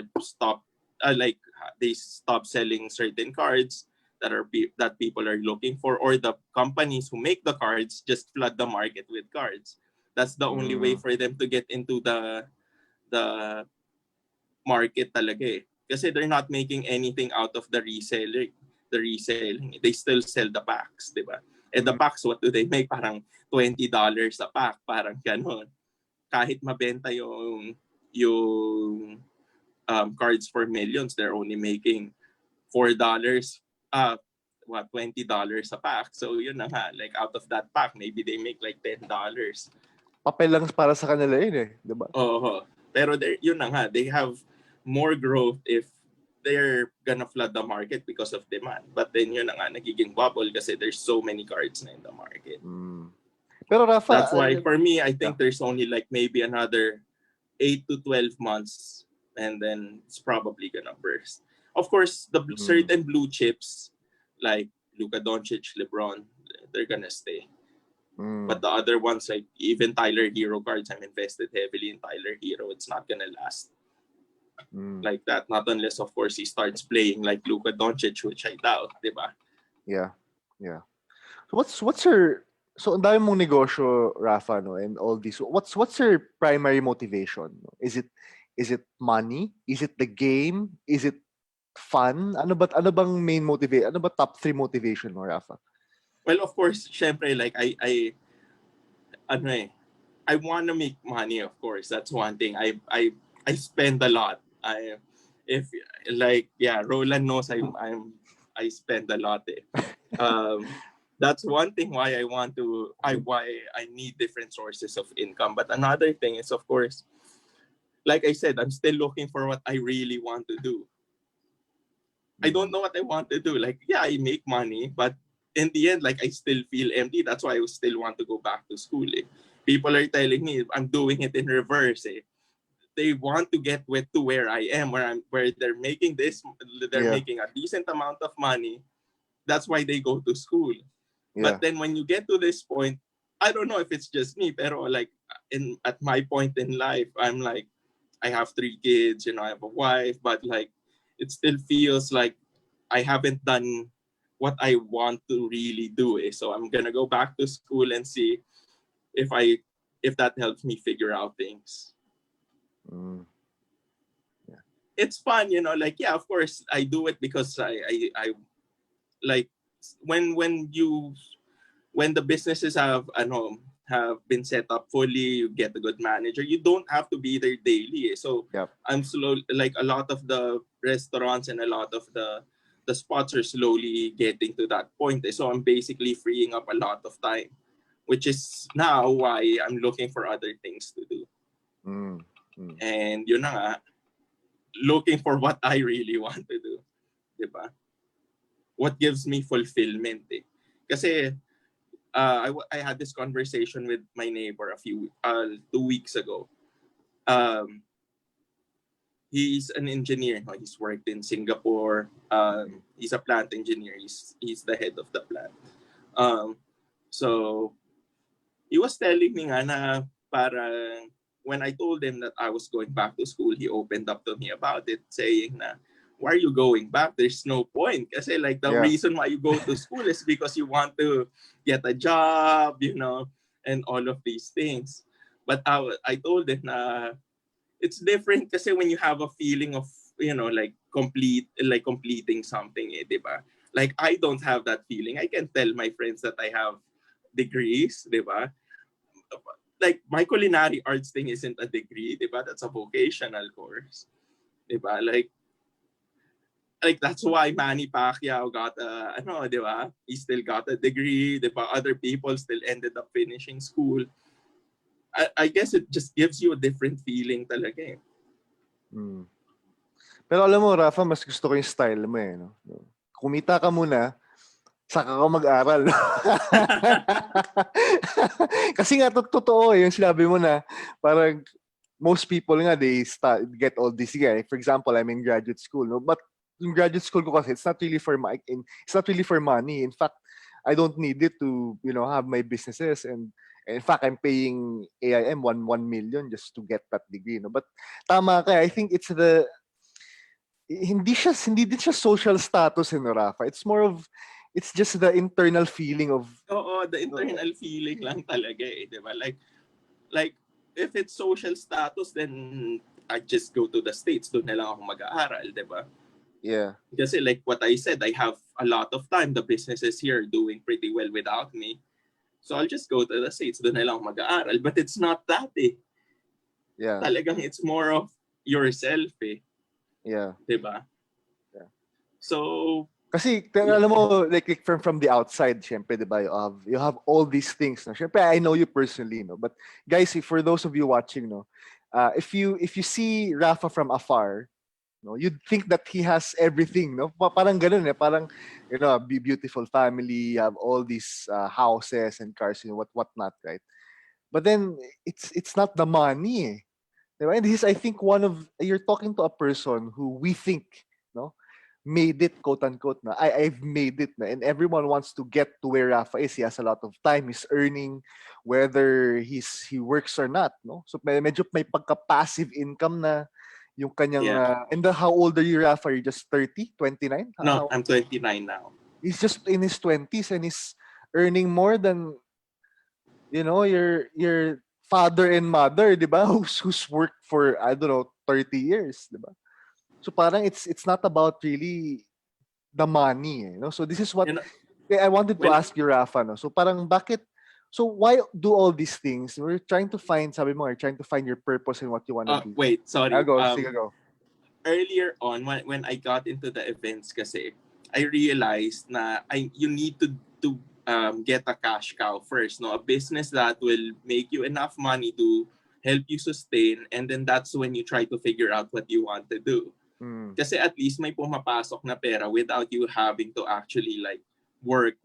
like, they stop selling certain cards that people are looking for, or the companies who make the cards just flood the market with cards. That's the only way for them to get into the market talaga eh. Kasi they're not making anything out of the reselling. They still sell the packs, di ba? And the packs, what do they make? Parang $20 a pack, parang ganon. Kahit mabenta yung cards for millions, they're only making $4, $20 a pack. So yun na nga, like out of that pack, maybe they make like $10. Papel lang para sa kanila yun eh, di ba? Oo. Pero yun na nga, they have more growth if they're gonna flood the market because of demand. But then yun na nga, nagiging bubble kasi there's so many cards na in the market. Pero Rafa, that's why for me, I think there's only like maybe another 8 to 12 months and then it's probably gonna burst. Of course, the certain blue chips like Luka Doncic, LeBron, they're gonna stay. But the other ones, like even Tyler Hero cards, I'm invested heavily in Tyler Hero. It's not gonna last like that. Not unless, of course, he starts playing like Luka Doncic, which I doubt, diba? Yeah. So what's her? So ang dami mong negosyo, Rafa, no, and all this. What's her primary motivation? No? Is it money? Is it the game? Is it fun? Ano bang main motivation? Ano ba top 3 motivation mo, Rafa? Well, of course, syempre, like I want to make money. Of course, that's one thing. I spend a lot. Roland knows I spend a lot. That's one thing why I need different sources of income. But another thing is, of course, like I said, I'm still looking for what I really want to do. I don't know what I want to do. Like, yeah, I make money, but in the end, like, I still feel empty. That's why I still want to go back to school. Eh. People are telling me I'm doing it in reverse. Eh. They want to get to where I am, where they're making making a decent amount of money. That's why they go to school. Yeah. But then when you get to this point, I don't know if it's just me, pero like at my point in life, I'm like, I have 3 kids, I have a wife, but like it still feels like I haven't done what I want to really do. Eh. So I'm gonna go back to school and see if that helps me figure out things. Yeah. It's fun, like, yeah, of course I do it because I like when the businesses have been set up fully, you get a good manager, you don't have to be there daily. Eh. So I'm slowly, like a lot of the restaurants and a lot of the spots are slowly getting to that point. Eh. So I'm basically freeing up a lot of time, which is now why I'm looking for other things to do. And yun na nga, looking for what I really want to do. Diba? What gives me fulfillment. Eh. Kasi I had this conversation with my neighbor 2 weeks ago. He's an engineer. He's worked in Singapore. He's a plant engineer. He's the head of the plant. So he was telling me nga na parang when I told him that I was going back to school, he opened up to me about it, saying na, why are you going back? There's no point. Kasi like the reason why you go to school is because you want to get a job, and all of these things. But I told him na it's different kasi when you have a feeling of, like completing something, eh, diba? Like I don't have that feeling. I can tell my friends that I have degrees, diba? Like my culinary arts thing isn't a degree, diba? That's a vocational course, diba? Like like that's why Manny Pacquiao got di ba? He still got a degree, di ba? Other people still ended up finishing school. I guess it just gives you a different feeling talaga eh. Mm. Pero alam mo, Rafa, mas gusto ko yung style mo eh. No? Kumita ka muna, saka ka mag-aral. Kasi nga, totoo yung sinabi mo na parang most people nga, they get all this guy. For example, I'm in graduate school. No? But in graduate school ko kasi, it's not really for money. In fact, I don't need it to, have my businesses. And in fact, I'm paying AIM 1 million just to get that degree. No? But tama ka, I think it's hindi din siya social status, Rafa. It's just the internal feeling of... Oo, the internal feeling lang talaga eh, di ba? Like, if it's social status, then I just go to the States. Doon na lang ako mag-aaral, di ba? Yeah. Kasi like what I said, I have a lot of time. The businesses here are doing pretty well without me. So I'll just go to the States. Doon na lang ako mag-aaral. But it's not that eh. Yeah. Talagang it's more of yourself eh. Yeah. Di ba? Yeah. So... Kasi, alam mo, like from the outside, syempre, di ba, you have all these things. No? Syempre, I know you personally, no? But guys, for those of you watching, no, if you see Rafa from afar, no, you'd think that he has everything, no? Parang ganun, eh? Parang, a beautiful family, you have all these houses and cars, whatnot, right? But then, it's not the money, eh? Diba? And this is, I think, you're talking to a person who we think, no, made it, quote unquote, na I've made it na, and everyone wants to get to where Rafa is. He has a lot of time, he's earning, whether he works or not, no? So medyo may pagka-passive income na yung kanyang and how old are you, Rafa? You're just 30, 29? No, I'm 29 now. He's just in his 20s and he's earning more than your father and mother, di ba? Who's worked for, I don't know, 30 years, di ba? So parang it's not about really the money, eh, no? So this is what I wanted to ask you, Rafa, no? So parang why do all these things? We're trying to find, sabi mo, trying to find your purpose and what you want to do. Wait, sorry. Sige, go. Earlier on, when I got into the events kasi, I realized na you need to get a cash cow first, no? A business that will make you enough money to help you sustain, and then that's when you try to figure out what you want to do. Kasi at least may pumapasok na pera without you having to actually like work,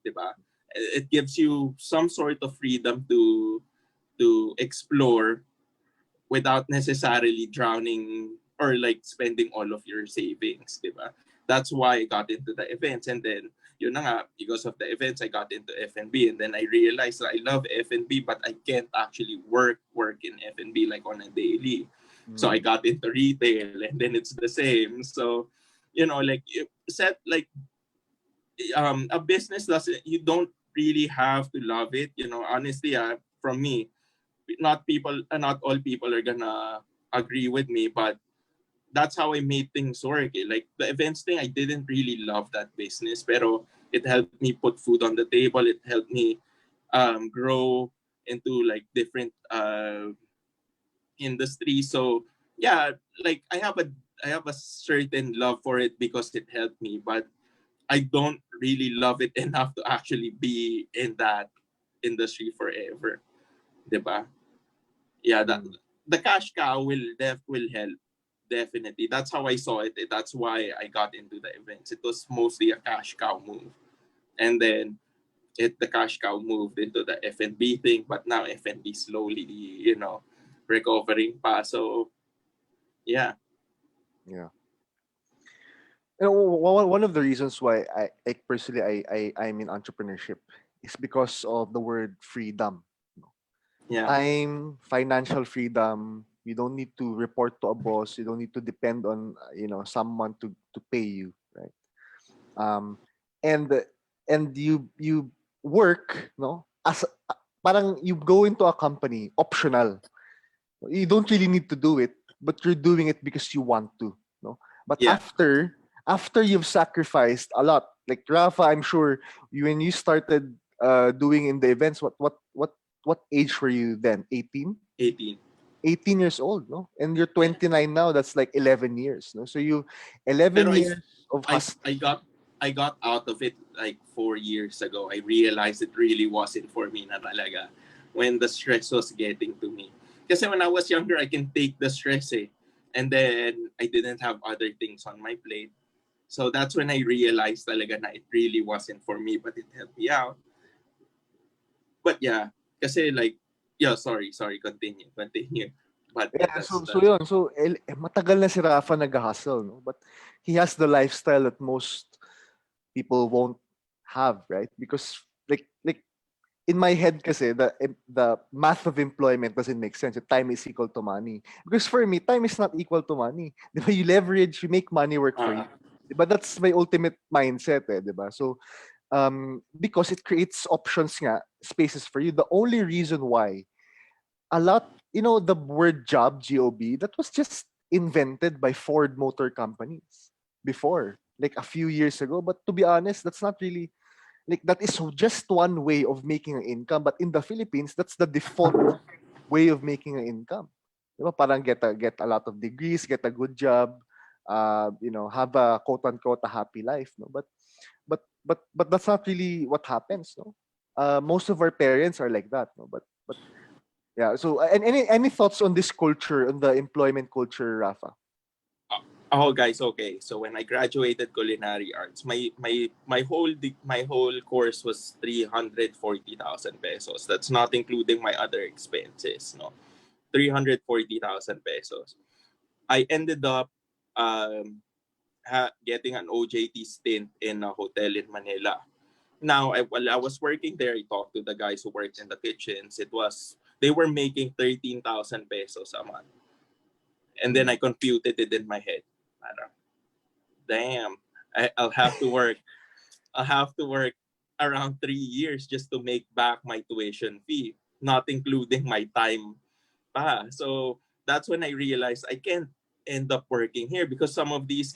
di ba? It gives you some sort of freedom to explore without necessarily drowning or like spending all of your savings, di ba? That's why I got into the events, and then yun na nga, because of the events, I got into F&B, and then I realized that I love F&B, but I can't actually work in F&B like on a daily. So I got into retail, and then it's the same. So, like set like a business you don't really have to love it. Honestly, from me, not all people are gonna agree with me, but that's how I made things work. Like the events thing, I didn't really love that business, pero it helped me put food on the table. It helped me grow into like different industry. So yeah, like I have a certain love for it because it helped me, but I don't really love it enough to actually be in that industry forever. Diba? Yeah, the cash cow will help. Definitely. That's how I saw it. That's why I got into the events. It was mostly a cash cow move. And then the cash cow moved into the F&B thing, but now F&B slowly, recovering pa. So, yeah. Yeah. One of the reasons why I personally I'm in entrepreneurship is because of the word freedom. Yeah. Time, financial freedom. You don't need to report to a boss. You don't need to depend on someone to pay you, right? And you work, no, as parang you go into a company optional. You don't really need to do it, but you're doing it because you want to, no. But after you've sacrificed a lot, like Rafa, I'm sure when you started doing in the events, what age were you then? 18? 18 years old, no? And you're 29 now. That's like 11 years, no? So you 11 Pero years. of I hustle. I got out of it like 4 years ago. I realized it really wasn't for me na talaga when the stress was getting to me. Kasi when I was younger, I can take the stress eh. And then I didn't have other things on my plate. So that's when I realized talaga na it really wasn't for me, but it helped me out. But yeah, kasi like, yeah, sorry, continue. But yeah, Yeah, so yun. So matagal na si Rafa nag-hustle, no? But he has the lifestyle that most people won't have, right? Because like in my head kasi the math of employment doesn't make sense. Time is equal to money. Because for me, time is not equal to money. Di ba? You leverage, you make money work for you. But that's my ultimate mindset, eh, di ba? So because it creates options nga, spaces for you. The only reason why a lot, the word job, that was just invented by Ford Motor Companies before, like a few years ago. But to be honest, that's not really, like, that is just one way of making an income. But in the Philippines, that's the default way of making an income. Diba? Parang get a lot of degrees, get a good job, have a quote unquote a happy life. No, but that's not really what happens. No, most of our parents are like that. No, but yeah. So, and any thoughts on this culture, on the employment culture, Rafa? Oh guys, okay. So when I graduated culinary arts, my whole course was 340,000 pesos. That's not including my other expenses, no. 340,000 pesos. I ended up getting an OJT stint in a hotel in Manila. Now, while I was working there, I talked to the guys who worked in the kitchens. They were making 13,000 pesos a month. And then I computed it in my head. I don't, damn, I'll have to work. I'll have to work around 3 years just to make back my tuition fee, not including my time pa. So that's when I realized I can't end up working here because some of those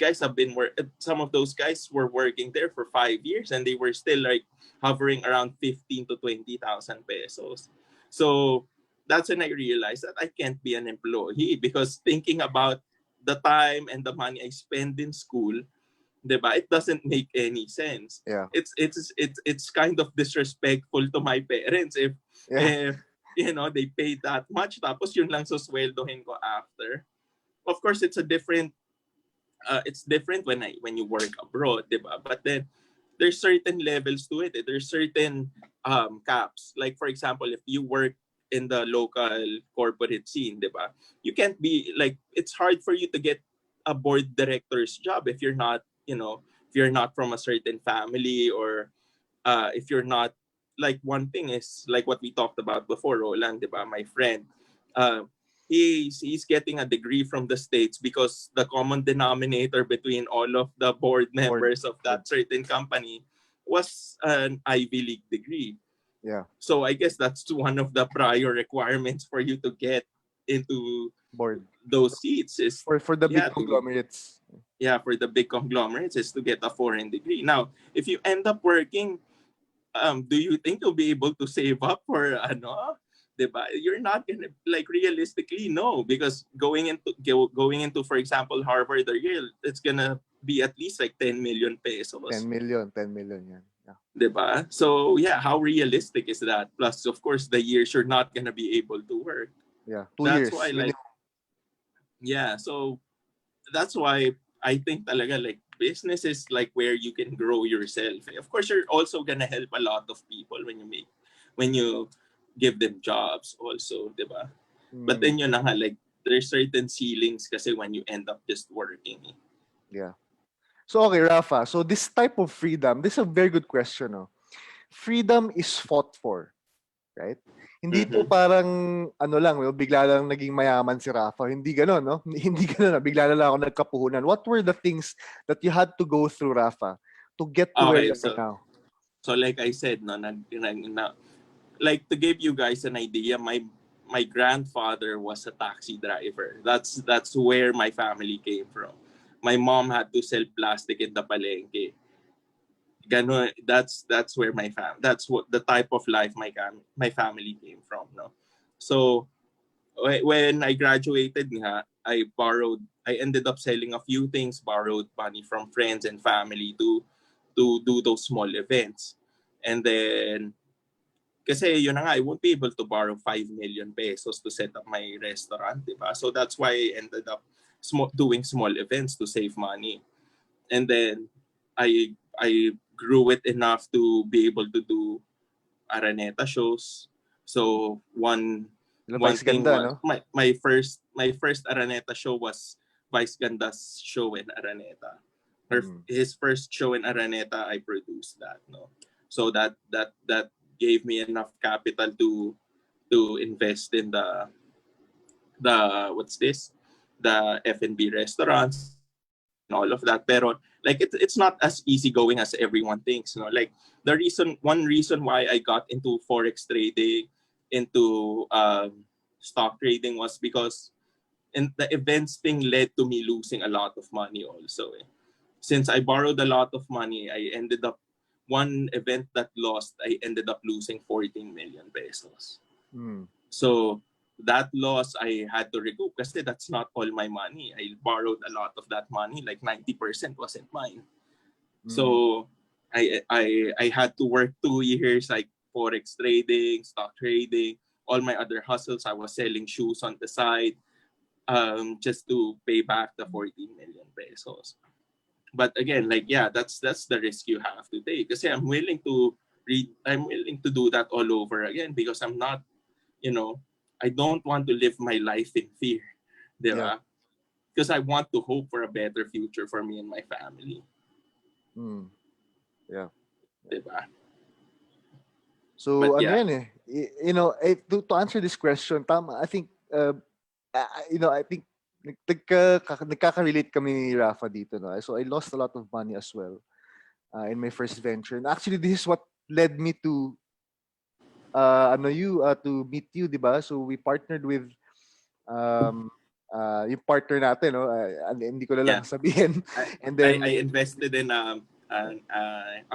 guys were working there for 5 years and they were still like hovering around 15 to 20,000 pesos. So that's when I realized that I can't be an employee because thinking about the time and the money I spend in school, diba, it doesn't make any sense. Yeah. It's kind of disrespectful to my parents Yeah. if they pay that much tapos yun lang susweldohin ko after. Of course it's different when you work abroad, diba? But then there's certain levels to it. There's certain caps. Like for example, if you work in the local corporate scene, diba? You can't be like it's hard for you to get a board director's job if you're not, if you're not from a certain family or if you're not like one thing is like what we talked about before, Roland, diba? My friend, uh, he's getting a degree from the States because the common denominator between all of the board Board. members of that certain company was an Ivy League degree. Yeah. So I guess that's one of the prior requirements for you to get into Board. those seats is For the big yeah to conglomerates. for the big conglomerates is to get a foreign degree. Now, if you end up working, do you think you'll be able to save up for ano? Diba? You're not gonna like realistically no because going into for example Harvard or Yale, it's gonna be at least like 10 million 10 pesos. million, 10 million yan. Yeah. Diba? So yeah, how realistic is that? Plus, of course, the years you're not gonna be able to work. Yeah. 2 That's years why like minimum. so that's why I think talaga like business is like where you can grow yourself. Of course, you're also gonna help a lot of people when you give them jobs also, diba? But then yun na nga, like there's certain ceilings kasi when you end up just working. Yeah. So okay, Rafa. So this type of freedom, this is a very good question. No? Freedom is fought for, right? Hindi to parang ano lang, bigla lang naging mayaman si Rafa. Hindi gano'n, no? Hindi gano'n, bigla na lang ako nagkapuhunan. What were the things that you had to go through, Rafa, to get to where Okay, you are now? so like I said, no, like to give you guys an idea, my grandfather was a taxi driver. That's where my family came from. My mom had to sell plastic in the palengke. Ganon, that's where that's what the type of life my family came from, no. So when I graduated nga, I borrowed I ended up selling a few things, borrowed money from friends and family to do those small events. And then, kasi yun na nga, I won't be able to borrow 5 million pesos to set up my restaurant, diba? So that's why I ended up doing small events to save money. And then I grew it enough to be able to do Araneta shows. So one Vice thing Ganda, was no? my first Araneta show was Vice Ganda's show in Araneta. His first show in Araneta, I produced that. No, so that gave me enough capital to invest in the what's this, the F&B restaurants and all of that. Pero like it's not as easygoing as everyone thinks. Like one reason why I got into forex trading, into stock trading was because and the events thing led to me losing a lot of money also. Since I borrowed a lot of money, I ended up one event that lost, I ended up losing 14 million pesos. So that loss I had to recoup kasi that's not all my money. I borrowed a lot of that money, like 90% wasn't mine. So I had to work 2 years like forex trading, stock trading, all my other hustles. I was selling shoes on the side, just to pay back the 14 million pesos. But again, like yeah, that's the risk you have to take. Kasi I'm willing to do that all over again because I'm not, I don't want to live my life in fear. Diba? Because I want to hope for a better future for me and my family. Yeah. Diba? So But ano yeah. yan eh. To answer this question, tama, I think I think nagkaka-relate kami ni Rafa dito, no. So I lost a lot of money as well in my first venture. And actually this is what led me to to meet you, 'di ba? So we partnered with yung partner natin, no. Hindi ko na lang sabihin. And then I invested in a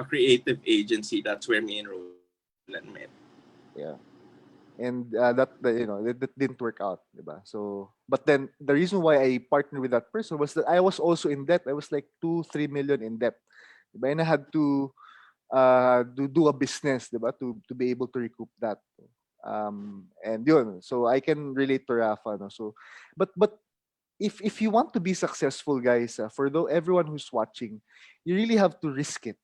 creative agency. That's where me and Roland met. Yeah. And that didn't work out, diba? So, but then the reason why I partnered with that person was that I was also in debt. I was like 2-3 million in debt, diba? And I had to do a business, diba, to be able to recoup that. And yun, so I can relate to Rafa, no? So, but if you want to be successful, guys, for everyone who's watching, you really have to risk it.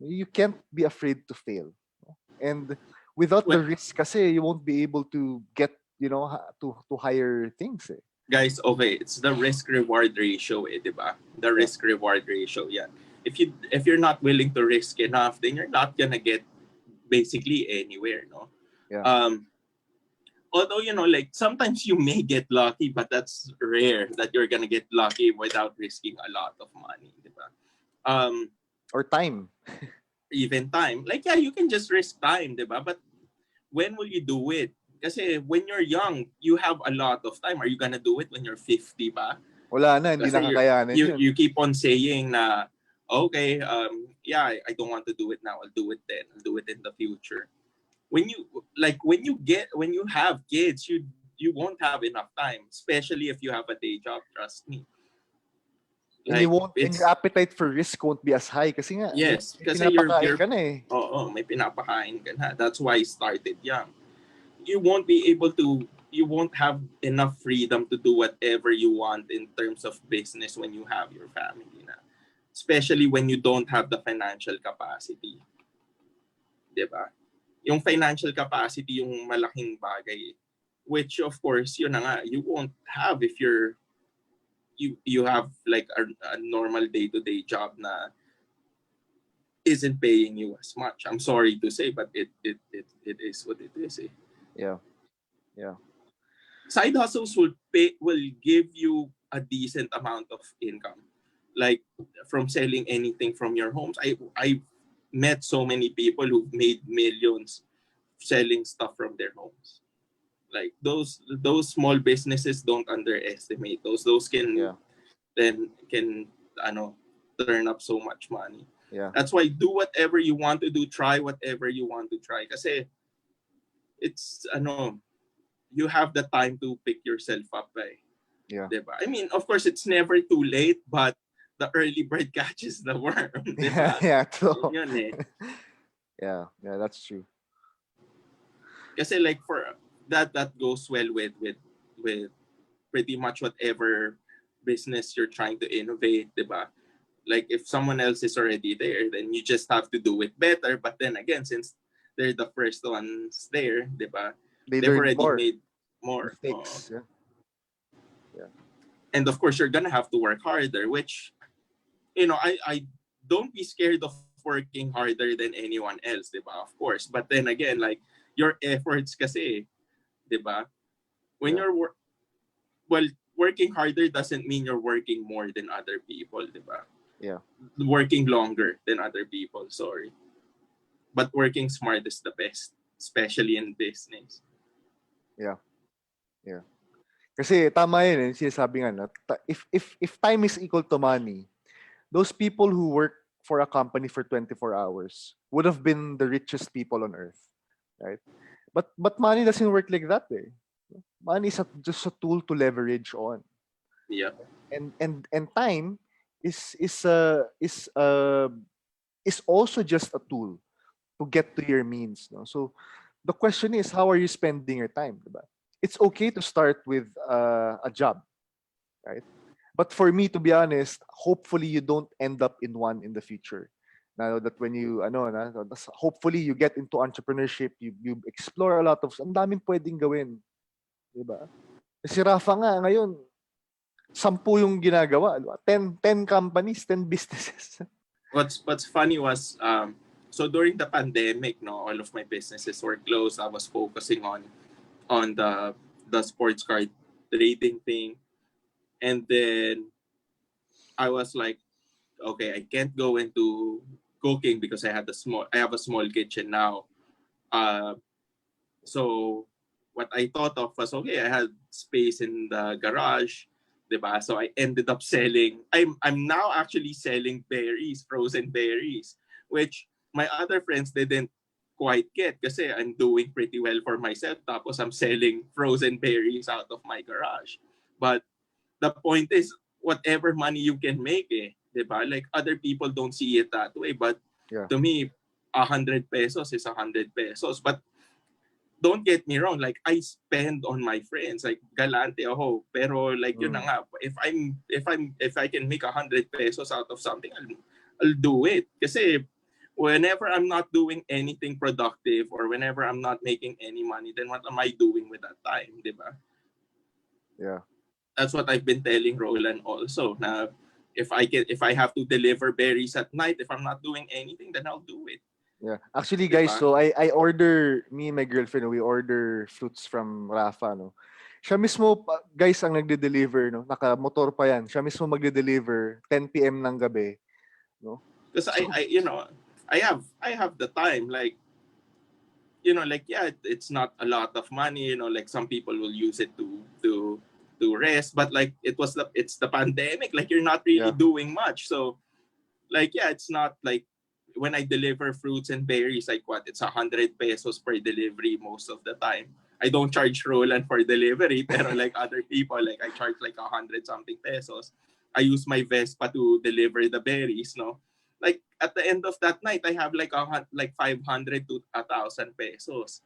You can't be afraid to fail, and without the risk kasi you won't be able to get to higher things eh. Guys, okay, it's the risk reward ratio diba? The risk reward ratio, yeah. If you're not willing to risk enough, then you're not gonna get basically anywhere, no? Although like sometimes you may get lucky, but that's rare that you're gonna get lucky without risking a lot of money, diba? Or time. Even time. Like yeah, you can just risk time, diba? But when will you do it? Kasi when you're young, you have a lot of time. Are you gonna do it when you're 50 ba? Wala na, hindi na kakayanin yun. You keep on saying na, okay, yeah, I don't want to do it now. I'll do it then. I'll do it in the future. When you have kids, you won't have enough time, especially if you have a day job. Trust me. And and your appetite for risk won't be as high kasi nga yes, kasi pinapakain ka na eh. May pinapakain ka na. That's why I started young. You won't have enough freedom to do whatever you want in terms of business when you have your family na. Especially when you don't have the financial capacity. Diba? Yung financial capacity yung malaking bagay, which of course, yun na nga, you won't have if you have like a normal day-to-day job na isn't paying you as much. I'm sorry to say, but it is what it is. Eh. Yeah. Side hustles will give you a decent amount of income, like from selling anything from your homes. I met so many people who've made millions selling stuff from their homes. Like those small businesses, don't underestimate those. Those can turn up so much money. Yeah. That's why do whatever you want to do, try whatever you want to try. Kasi it's you have the time to pick yourself up. Yeah. Diba? I mean, of course, it's never too late, but the early bird catches the worm. Yeah, Diba? yeah, true. Yun eh. Yeah, that's true. Kasi like for that goes well with pretty much whatever business you're trying to innovate, diba? Like if someone else is already there, then you just have to do it better. But then again, since they're the first ones there, diba? They They've learned already more made more. mistakes. Yeah. Yeah. And of course, you're gonna have to work harder, which I don't be scared of working harder than anyone else, diba? Of course. But then again, like your efforts kasi, diba? When Yeah. you're well, working harder doesn't mean you're working more than other people, diba? Yeah. Working longer than other people, sorry. But working smart is the best, especially in business. Yeah. Yeah. Kasi tama yun eh, sinasabi nga na, if time is equal to money, those people who work for a company for 24 hours would have been the richest people on earth, right? But money doesn't work like that eh. Money is just a tool to leverage on. Yeah. And time is also just a tool to get to your means, no? So the question is, how are you spending your time, diba? It's okay to start with a job, right? But for me, to be honest, hopefully you don't end up in one in the future. Now that when you hopefully you get into entrepreneurship, you explore a lot of, ang daming pwedeng gawin, diba? Si Rafa nga ngayon, 10 yung ginagawa, diba? 10 companies, 10 businesses. What's funny was so during the pandemic, no, all of my businesses were closed. I was focusing on the sports card trading thing, and then I was like, okay, I can't go into cooking because I have a small kitchen now. Uh, so what I thought of was, okay, I had space in the garage, diba? So I ended up selling. I'm now actually selling berries, frozen berries, which my other friends didn't quite get kasi I'm doing pretty well for myself. Tapos I'm selling frozen berries out of my garage. But the point is, whatever money you can make, diba? Like other people don't see it that way, but Yeah. to me, 100 pesos is 100 pesos. But don't get me wrong, like I spend on my friends, like galante ako, pero like yun na nga, if I can make 100 pesos out of something, I'll do it. Kasi whenever I'm not doing anything productive or whenever I'm not making any money, then what am I doing with that time, diba? Yeah. That's what I've been telling Roland also. Na if I have to deliver berries at night, if I'm not doing anything, then I'll do it. Yeah. Actually, guys, Diba? so I order, me and my girlfriend, we order fruits from Rafa, no? Siya mismo, guys, ang nagde-deliver, no? Naka-motor pa yan. Siya mismo magde-deliver 10 p.m. ng gabi, no? Because So, I have the time, like like yeah, it's not a lot of money, like some people will use it to rest, but like it's the pandemic, like you're not really yeah. doing much. So like yeah, it's not like when I deliver fruits and berries, like what, it's 100 pesos per delivery most of the time. I don't charge Roland for delivery, pero like other people, like I charge like 100 something pesos. I use my Vespa to deliver the berries, no? Like at the end of that night, I have like 500 to 1,000 pesos,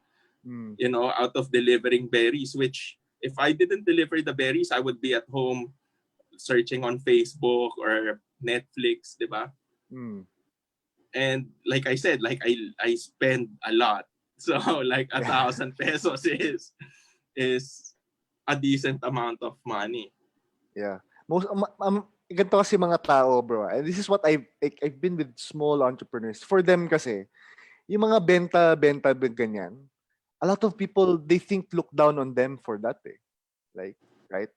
Mm. out of delivering berries. Which if I didn't deliver the berries, I would be at home searching on Facebook or Netflix, diba? Mm. And like I said, like I spend a lot. So like 1,000 pesos is a decent amount of money. Yeah. Ganito kasi mga tao, bro. And this is what I've been with small entrepreneurs. For them kasi, yung mga benta ganyan, a lot of people, they look down on them for that eh. Like, right?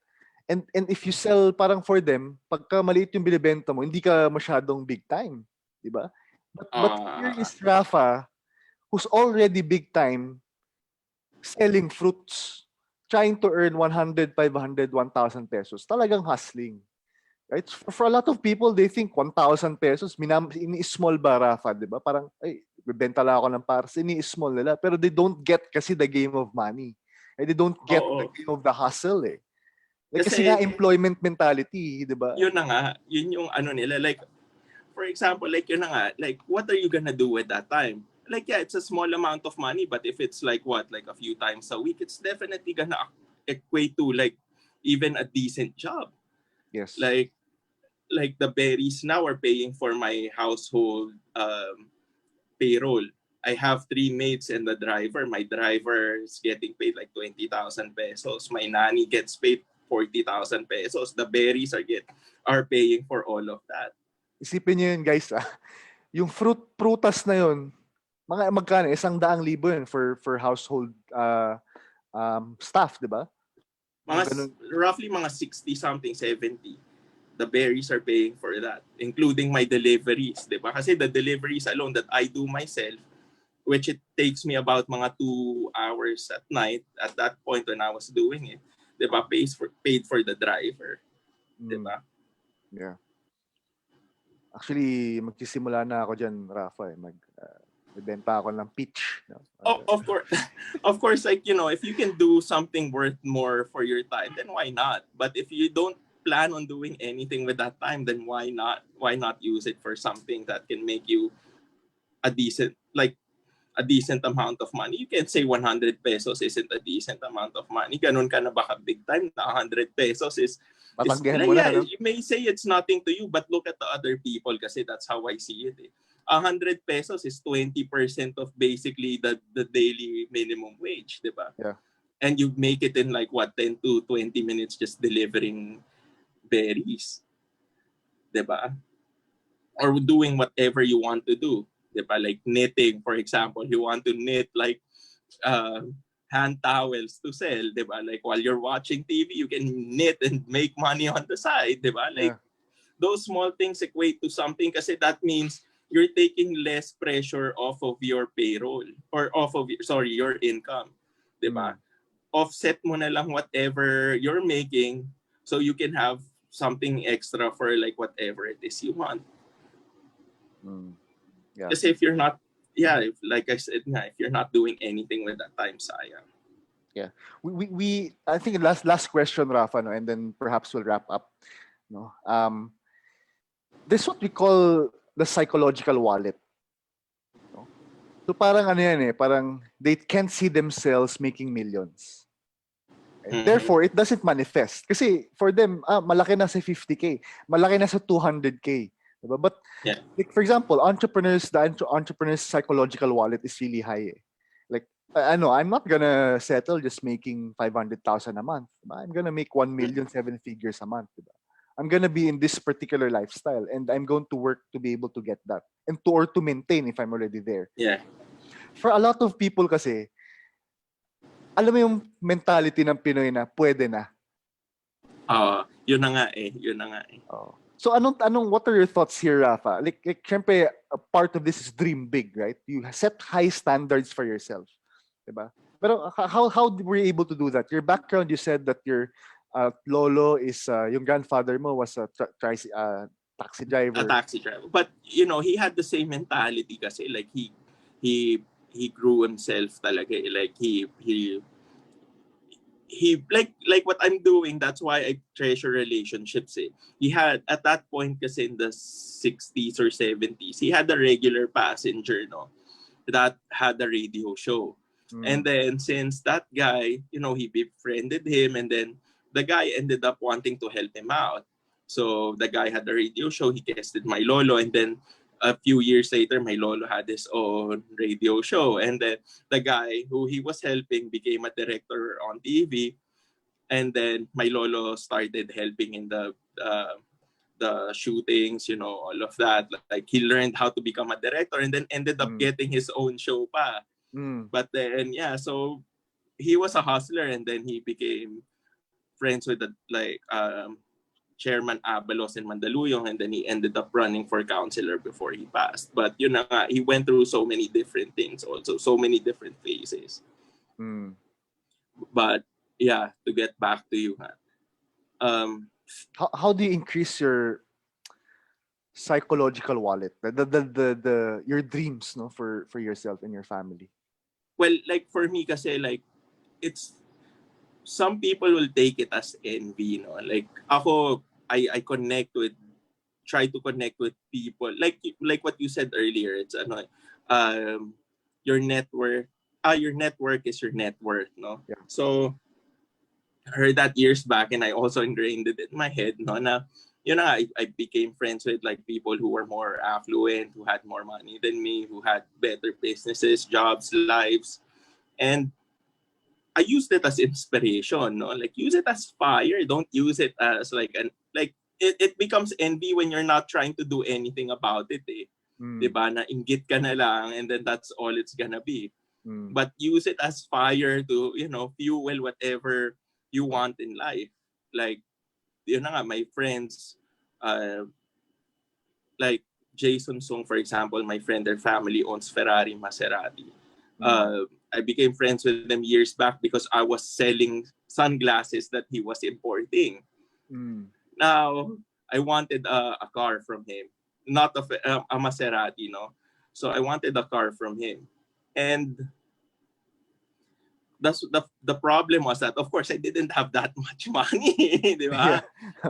And if you sell parang for them, pagka maliit yung binibenta mo, hindi ka masyadong big time, di ba? But here is Rafa, who's already big time, selling fruits, trying to earn 100, 500, 1,000 pesos. Talagang hustling. Right? For a lot of people, they think 1,000 pesos, ini-small ba, Rafa, di ba? Parang, ay, bibenta lang ako ng pares, ini-small nila. Pero they don't get kasi the game of money. They don't get the Oo. game of the hustle eh. Like, kasi Kasi nga employment mentality, di ba? yun na nga, yun yung ano nila. Like, for example, like yun na nga, like what are you gonna do with that time? Like, yeah, it's a small amount of money, but if it's like what, like a few times a week, it's definitely gonna equate to like even a decent job. Yes. Like the berries now are paying for my household payroll. I have 3 maids and the driver. My driver is getting paid like 20,000 pesos. My nanny gets paid 40,000 pesos. The berries are paying for all of that. Isipin niyo yun, guys. Yung prutas na yun, mga magkano? 100,000 yun for household staff, di ba? Roughly mga 60 something, 70. The berries are paying for that, including my deliveries, di ba? Kasi the deliveries alone that I do myself, which it takes me about mga 2 hours at night at that point when I was doing it, di ba? Paid for the driver, di ba? Yeah. Actually, magsisimula na ako dyan, Rafa. Magbenta ako ng peach. No? Of course, of course, like, you know, if you can do something worth more for your time, then why not? But if you don't plan on doing anything with that time, then why not? Why not use it for something that can make you a decent amount of money? You can say 100 pesos isn't a decent amount of money. Ganun ka na baka big time na 100 pesos is Tatanggihan like, mo yeah, na, no? you may say it's nothing to you, but look at the other people kasi that's how I see it. 100 pesos is 20% of basically the daily minimum wage, di ba? Yeah. And you make it in like what, 10 to 20 minutes just delivering berries, di ba? Or doing whatever you want to do, di ba? Like knitting, for example. You want to knit like hand towels to sell, di ba? Like while you're watching TV, you can knit and make money on the side, di ba? Like those small things equate to something kasi that means you're taking less pressure off of your payroll or off of your income, di ba? Offset mo na lang whatever you're making so you can have something extra for like whatever it is you want. Yeah. Kasi if you're not, like I said, if you're not doing anything with that time, sayang. Yeah. We I think last question, Rafa, no, and then perhaps we'll wrap up. No. This is what we call the psychological wallet. No? So parang ano yan parang they can't see themselves making millions. Right? Therefore, it doesn't manifest. Kasi for them, malaki na sa 50K, malaki na sa 200K. Diba? But like, for example, the entrepreneur's psychological wallet is really high. Like, I'm not gonna settle just making 500,000 a month. Diba? I'm gonna make 1 million 7 figures a month. Diba? I'm gonna be in this particular lifestyle and I'm going to work to be able to get that and to maintain if I'm already there. Yeah. For a lot of people kasi, alam mo yung mentality ng Pinoy na pwede na. Yun na nga eh. So what are your thoughts here, Rafa? Like syempre, a part of this is dream big, right? You set high standards for yourself. Diba? Pero how were you able to do that? Your background, you said that your lolo is, yung grandfather mo was a taxi driver. A taxi driver. But, you know, he had the same mentality kasi. Like, he grew himself talaga. Like, he like what I'm doing, that's why I treasure relationships. He had, at that point kasi in the 60s or 70s, he had a regular passenger, no, that had a radio show. And then since that guy, you know, he befriended him, and then the guy ended up wanting to help him out. So the guy had a radio show, he guested my lolo, and then a few years later, my lolo had his own radio show. And then the guy who he was helping became a director on TV. And then my lolo started helping in the shootings, you know, all of that. Like he learned how to become a director and then ended up getting his own show pa. But then, so he was a hustler, and then he became friends with the Chairman Abalos in Mandaluyong, and then he ended up running for councilor before he passed. But you know, he went through so many different things, also so many different phases. But yeah, to get back to you, how do you increase your psychological wallet, the your dreams, no, for yourself and your family? Well, like for me, kasi like it's some people will take it as envy, no? Like ako, I connect with, try to connect with people like what you said earlier. It's ano, um, your network. Your network is your net worth, no? Yeah. So I heard that years back, and I also ingrained it in my head, no? Na, you know, I became friends with like people who were more affluent, who had more money than me, who had better businesses, jobs, lives, and I used it as inspiration, no? Like use it as fire. Don't use it as like it becomes envy when you're not trying to do anything about it, eh. Mm. Diba? Na inggit ka na lang and then that's all it's gonna be. Mm. But use it as fire to, you know, fuel whatever you want in life. Like, yun na nga, my friends, like Jason Song, for example, my friend, their family owns Ferrari, Maserati. I became friends with them years back because I was selling sunglasses that he was importing. Mm. Now, I wanted a car from him, not a Maserati, no? So I wanted a car from him. And that's the problem was that, of course, I didn't have that much money, di Yeah. ba?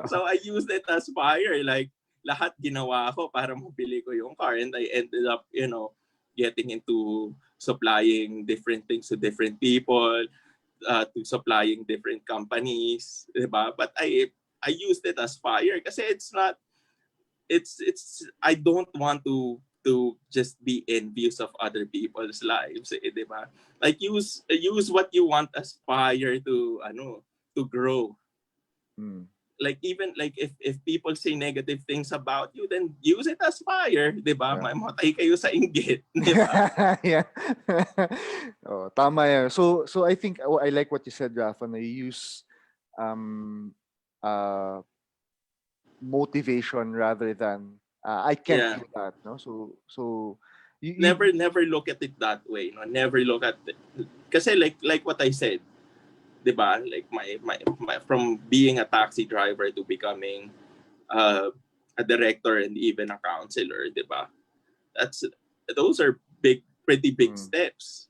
So I used it as fire. Like, lahat ginawa ko para mabili ko yung car. And I ended up, you know, getting into supplying different things to different people, to supplying different companies, diba? But I used it as fire kasi it's not, it's I don't want to just be envious of other people's lives, eh, diba? Like use what you want as fire to ano, to grow. Mm. Like even like if people say negative things about you, then use it as fire, diba? Yeah. Mamatay kayo sa inggit, diba? Yeah. Oh, tama yan. So I think I like what you said, Rafa, na you use um uh motivation rather than I can't Yeah. do that, no? So you Never look at it that way, no? Never look at it. Kasi like what I said, 'di ba? Like my from being a taxi driver to becoming a director and even a counselor, 'di ba? That's those are pretty big Mm. steps.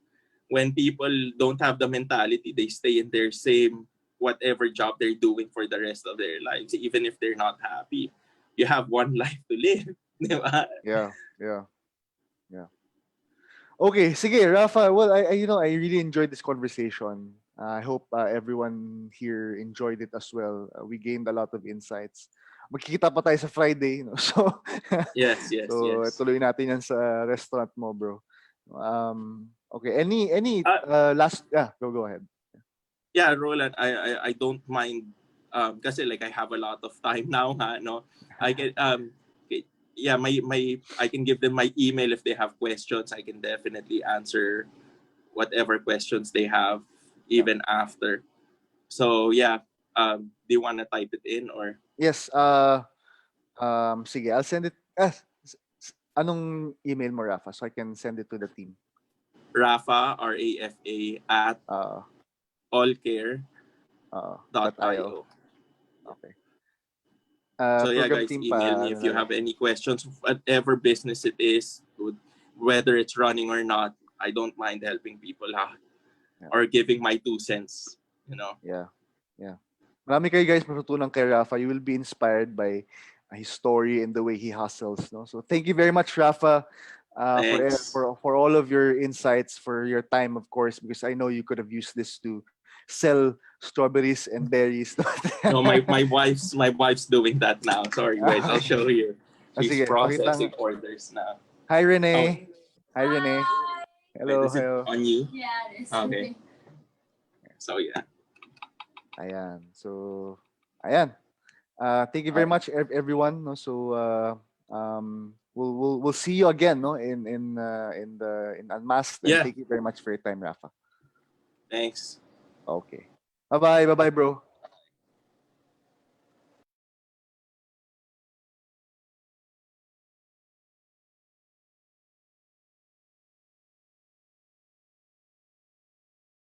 When people don't have the mentality, they stay in their same whatever job they're doing for the rest of their lives, even if they're not happy. You have one life to live, 'di ba? Yeah, yeah. Okay, sige, Rafa. Well, I really enjoyed this conversation. I hope everyone here enjoyed it as well. We gained a lot of insights. Magkikita pa tayo sa Friday, no? So, Yes, yes, so yes. tuloy natin yan sa restaurant mo, bro. Okay. Any last? Yeah, go ahead. Yeah, Roland, I don't mind kasi like I have a lot of time now, ha, no. I can yeah, my I can give them my email if they have questions. I can definitely answer whatever questions they have even after. So yeah, do you want to type it in or Yes. Sige, I'll send it. Anong email mo, Rafa, so I can send it to the team? Rafa RAFA at Uh, allcare.io. Okay. So yeah, Program guys, team email pa, me ano if na you lang. have any questions, whatever business it is, whether it's running or not. I don't mind helping people or giving my 2 cents. You know. Yeah. Marami kayo guys matutunan kay Rafa. You will be inspired by his story and the way he hustles. No? So thank you very much, Rafa, Thanks. for all of your insights, for your time, of course, because I know you could have used this to sell strawberries and berries. No, my wife's doing that now. Sorry, wait, I'll show you. She's Sige, processing orders now. Hi, Oh, Renee. Hi, Renee. wait, Hello, is it hello. on you? Yeah, it is. Okay. So yeah. Ayan. So, ayan. Thank you very much, everyone. No, so we'll see you again, no, in Unmasked. And Yeah. thank you very much for your time, Rafa. Thanks. Okay. Bye bye, bro.